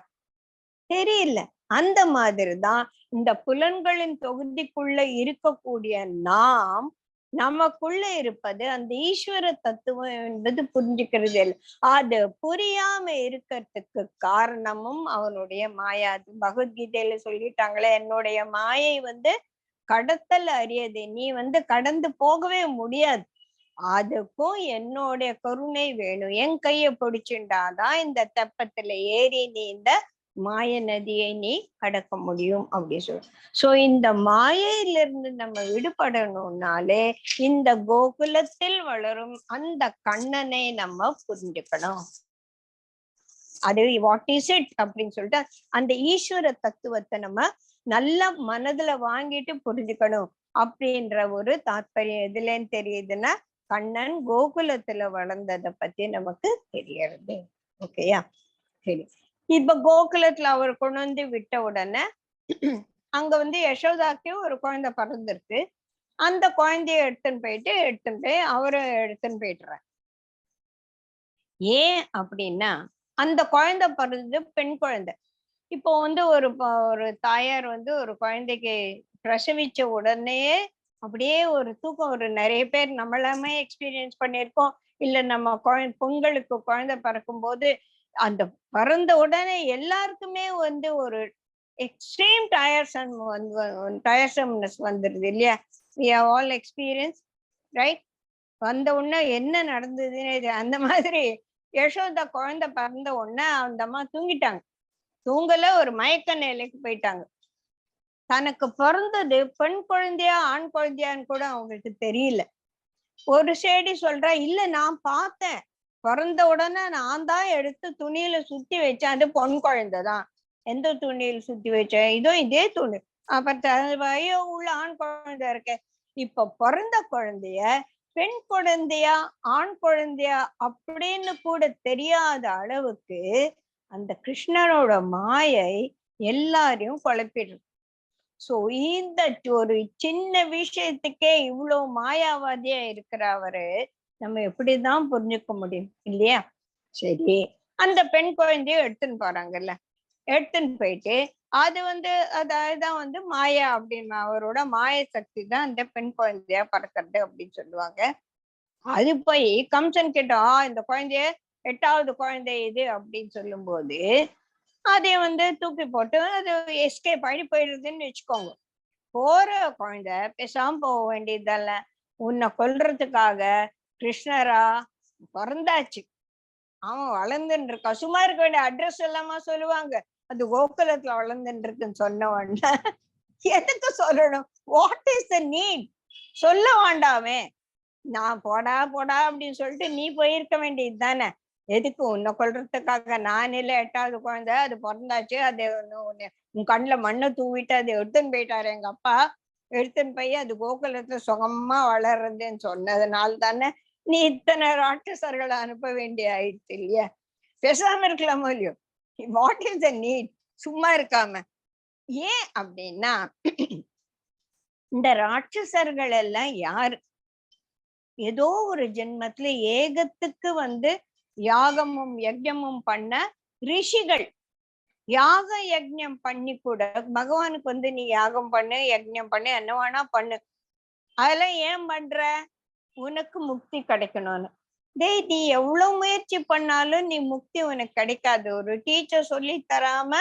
தெரியல. அந்த மாதிரிதான் இந்த புலன்களின் தொகுதிக்குள்ள இருக்கக்கூடிய நாம், நமக்குள்ள இருப்பது அந்த ஈஸ்வர தத்துவம் என்பது புரிஞ்சுக்கிறது இல்லை. அது புரியாம இருக்கிறதுக்கு காரணமும் அவனுடைய மாயா. பகவத்கீதையில சொல்லிட்டாங்களே, என்னுடைய மாயை வந்து கடத்தல் அறியது, நீ வந்து கடந்து போகவே முடியாது, அதுக்கும் என்னுடைய கருணை வேணும், என் கைய பிடிச்சுண்டாதான் இந்த தெப்பத்துல ஏறி நீ இந்த மாய நதியை நீ கடக்க முடியும் அப்படி சொல்லு. சோ இந்த மாயையிலிருந்து நம்ம விடுபடணும்னாலே இந்த கோகுலத்தில் வளரும் அந்த கண்ணனை நம்ம புரிஞ்சுக்கணும். அது வாட் இஸ் இட் அப்படின்னு சொல்லிட்டு அந்த ஈஸ்வர தத்துவத்தை நம்ம நல்ல மனதுல வாங்கிட்டு புரிஞ்சுக்கணும் அப்படின்ற ஒரு தாற்பயம் எதுலன்னு தெரியுதுன்னா கண்ணன் கோகுலத்துல வளர்ந்ததை பத்தி நமக்கு தெரியறது. ஓகேயா? சரி. இப்ப கோகுலத்துல அவர் கொண்டு வந்து விட்ட உடனே அங்க வந்து யசோதாக்கு ஒரு குழந்தை பிறந்திருக்கு. அந்த குழந்தைய எடுத்துன்னு போய் அவரை எடுத்துன்னு போயிட்டுறார். ஏன் அப்படின்னா அந்த குழந்தை பிறந்தது பெண் குழந்தை. இப்போ வந்து ஒரு தாயார் வந்து ஒரு குழந்தைக்கு பிரசவிச்ச உடனே அப்படியே ஒரு தூக்கம். ஒரு நிறைய பேர் நம்மளாமே எக்ஸ்பீரியன்ஸ் பண்ணியிருக்கோம். இல்ல நம்ம பொங்கலுக்கு குழந்தை பிறக்கும் போது அந்த பிறந்த உடனே எல்லாருக்குமே வந்து ஒரு எக்ஸ்ட்ரீம் டயர்சம்னஸ் வந்துருது இல்லையா. we have all experienced, right? வந்த உடனே என்ன நடந்ததுன்னு அந்த மாதிரி யசோதா குழந்தை பிறந்த உடனே அந்த அம்மா தூங்கிட்டாங்க. தூங்கல, ஒரு மயக்க நிலைக்கு போயிட்டாங்க. தனக்கு பிறந்தது பெண் குழந்தையா ஆண் குழந்தையான்னு கூட அவங்களுக்கு தெரியல. ஒரு சேடி சொல்றா, இல்ல நான் பார்த்தேன், பிறந்த உடனே நான் தான் எடுத்து துணியில சுத்தி வச்சேன், அது பொன் குழந்தைதான். எந்த துணியில் சுத்தி வச்சேன்? இதே துணி. அப்புறம் ஐயோ உள்ள ஆண் குழந்தை இருக்க. இப்ப பிறந்த குழந்தைய பெண் குழந்தையா ஆண் குழந்தையா அப்படின்னு கூட தெரியாத அளவுக்கு அந்த கிருஷ்ணனோட மாயை எல்லாரையும் குழப்பிடுது. சோ இந்த ஒரு சின்ன விஷயத்துக்கே இவ்வளவு மாயாவாதியா இருக்கிற அவரு நம்ம எப்படிதான் புரிஞ்சுக்க முடியும் இல்லையா? சரி, அந்த பெண் குழந்தைய எடுத்துன்னு போறாங்கல்ல, எடுத்துன்னு போயிட்டு அது அதான் மாயா அப்படின்னு அவரோட மாய சக்தி தான் அந்த பெண் குழந்தையா பறக்கிறது அப்படின்னு சொல்லுவாங்க. அது போய் கம்சன் கிட்ட இந்த குழந்தைய 8வது குழந்தை இது அப்படின்னு சொல்லும் போது அதை தூக்கி போட்டு அது எஸ்கேப் ஆகி போயிடுறதுன்னு வச்சுக்கோங்க. போற குழந்தை பேசாம போக வேண்டியதல்ல. உன்னை கொல்றதுக்காக கிருஷ்ணரா பிறந்தாச்சு, அவன் வளர்ந்துட்டு இருக்கா. சும்மா இருக்க வேண்டிய அட்ரஸ் எல்லாமா சொல்லுவாங்க. அது கோகுலத்துல வளர்ந்துட்டு இருக்குன்னு சொன்ன உடனே எதுக்கு சொல்லணும்? What is the need? சொல்ல வேண்டாமே. நான் போடா போடா அப்படின்னு சொல்லிட்டு நீ போயிருக்க வேண்டியது தானே. எதுக்கு? உன்னை கொல்றதுக்காக? நான் இல்ல 8வது குழந்தை, அது பிறந்தாச்சு, அது உன் கண்ணுல மண்ணை தூவிட்டு அதை எடுத்துன்னு போயிட்டாரு எங்க அப்பா. எடுத்துன்னு போய் அது கோகுலத்துல சுகமா வளர்றதுன்னு சொன்னதுனால தானே நீ இத்தனை ராட்சசர்களை அனுப்ப வேண்டிய ஆயிடுச்சு இல்லையா? பேசாம இருக்கலாமோ இல்லையோ? What is the need? சும்மா இருக்காம. ஏன் அப்படின்னா இந்த ராட்சசர்கள் எல்லாம் யாரு? ஏதோ ஒரு ஜென்மத்துல ஏகத்துக்கு யாகமும் யஜ்ஞமும் பண்ண ரிஷிகள். யாக யஜ்ஞம் பண்ணி கூட பகவானுக்கு நீ யாகம் பண்ணு, யஜ்ஞம் பண்ணு, என்ன வேணா பண்ணு, அதெல்லாம் ஏன் பண்ற? உனக்கு முக்தி கிடைக்கணும்னு. டேய், நீ எவ்வளவு முயற்சி பண்ணாலும் நீ முக்தி உனக்கு கிடைக்காது. ஒரு டீச்சர் சொல்லி தராம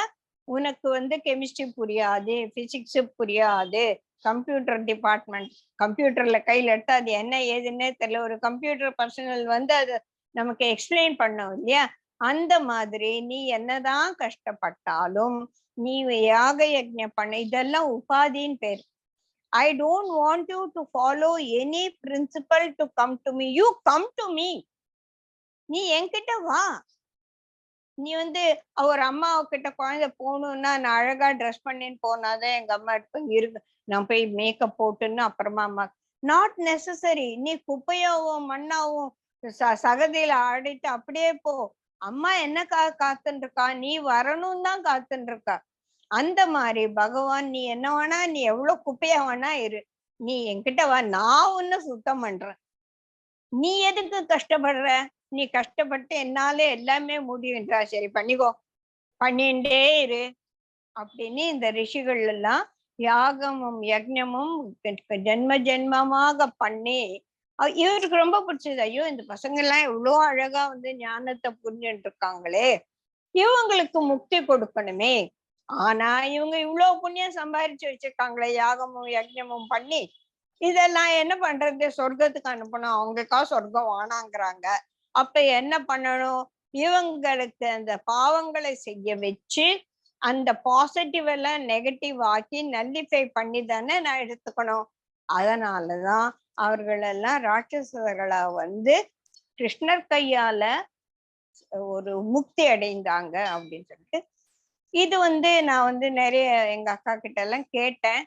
உனக்கு கெமிஸ்ட்ரி புரியாது, பிசிக்ஸ் புரியாது, கம்ப்யூட்டர் டிபார்ட்மெண்ட் கம்ப்யூட்டர்ல கையில எடுத்தா அது என்ன ஏதுன்னே தெரியல, ஒரு கம்ப்யூட்டர் பர்சனல் அது நமக்கு எக்ஸ்பிளைன் பண்ணோம் இல்லையா? அந்த மாதிரி நீ என்னதான் கஷ்டப்பட்டாலும் நீ யாக யஜ்ஞம் பண்ண, இதெல்லாம் உபாதின்னு பேர். I don't want you to follow any principle to come to me. You come to me. நீ என்கிட்ட வா. நீ அவர் அம்மா கிட்ட குழந்தை போகணும்னா நான் அழகா ட்ரெஸ் பண்ணின்னு போனாதான் எங்க அம்மா இருக்கு, நான் போய் மேக்கப் போட்டுன்னு அப்புறமா அம்மா. Not necessary. நீ குப்பையாவும் மண்ணாவும் சகதியில ஆடிட்டு அப்படியே போ. அம்மா என்னக்காக காத்துன்னு இருக்கா? நீ வரணும் தான் காத்துன்னு இருக்கா. அந்த மாதிரி பகவான் நீ என்ன வேணா, நீ எவ்வளவு குப்பையா வேணா இரு, நீ என்கிட்ட வா, நான் உன்னை சுத்தம் பண்றேன். நீ எதுக்கு கஷ்டப்படுற? நீ கஷ்டப்பட்டு என்னால எல்லாமே முடியுன்றா. சரி பண்ணிக்கோ, பண்ணிண்டே இரு அப்படின்னு இந்த ரிஷிகள் எல்லாம் யாகமும் யஜ்ஞமும் ஜென்ம ஜென்மமாக பண்ணி இவருக்கு ரொம்ப பிடிச்சது. ஐயோ, இந்த பசங்க எல்லாம் எவ்வளவு அழகா ஞானத்தை புரிஞ்சுட்டு இருக்காங்களே, இவங்களுக்கு முக்தி கொடுக்கணுமே. ஆனா இவங்க இவ்வளவு புண்ணியம் சம்பாதிச்சு வச்சிருக்காங்களே, யாகமும் யஜ்ஞமும் பண்ணி, இதெல்லாம் என்ன பண்றது? சொர்க்கத்துக்கு அனுப்பணும், அவங்களுக்கா சொர்க்கம் வானாங்கிறாங்க. அப்ப என்ன பண்ணணும்? இவங்களுக்கு அந்த பாவங்களை செய்ய வச்சு அந்த பாசிட்டிவ் எல்லாம் நெகட்டிவ் ஆக்கி நல்லிஃபை பண்ணி தானே நான் எடுத்துக்கணும். அதனாலதான் அவர்கள் எல்லாம் ராட்சசர்களா கிருஷ்ணர் கையால ஒரு முக்தி அடைந்தாங்க அப்படின்னு சொல்லிட்டு. இது நான் நிறைய எங்க அக்கா கிட்ட எல்லாம் கேட்டேன்.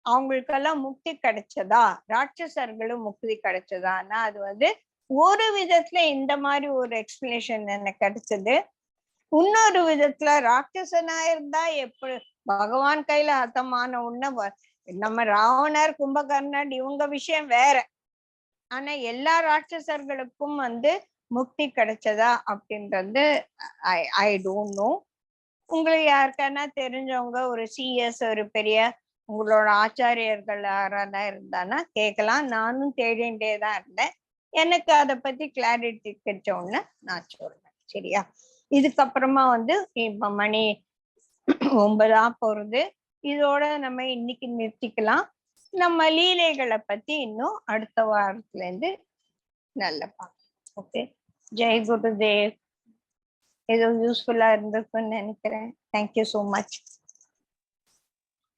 அவங்களுக்கெல்லாம் முக்தி கிடைச்சதா, ராட்சசர்களும் முக்தி கிடைச்சதான்னா அது ஒரு விதத்துல இந்த மாதிரி ஒரு எக்ஸ்பிளனேஷன் எனக்கு கிடைச்சது. இன்னொரு விதத்துல ராட்சசனா இருந்தா எப்படி பகவான் கையில ஹதமான உன்ன நம்ம ராவணர் கும்பகர்ணன் இவங்க விஷயம் வேற. ஆனா எல்லா ராட்சசர்களுக்கும் முக்தி கிடைச்சதா அப்படின்றது ஐ டோன்ட் நோ. உங்களுக்கு யாருக்கானா தெரிஞ்சவங்க, ஒரு சிஎஸ், ஒரு பெரிய உங்களோட ஆச்சாரியர்கள் யாரானா இருந்தானா கேட்கலாம். நானும் தேடிண்டே தான் இருந்தேன். எனக்கு அதை பத்தி கிளாரிட்டி கிடைச்ச உடனே நான் சொல்றேன். சரியா? இதுக்கப்புறமா இப்ப மணி 9 போறது. இதோட நம்ம இன்னைக்கு நிறுத்திக்கலாம். நம்ம லீலைகளை பத்தி இன்னும் அடுத்த வாரத்துல இருந்து நல்ல பார்க்கலாம். ஓகே, ஜெய் குருதேவ். ஏதோ யூஸ்ஃபுல்லா இருந்திருக்குன்னு நினைக்கிறேன். Thank you so much.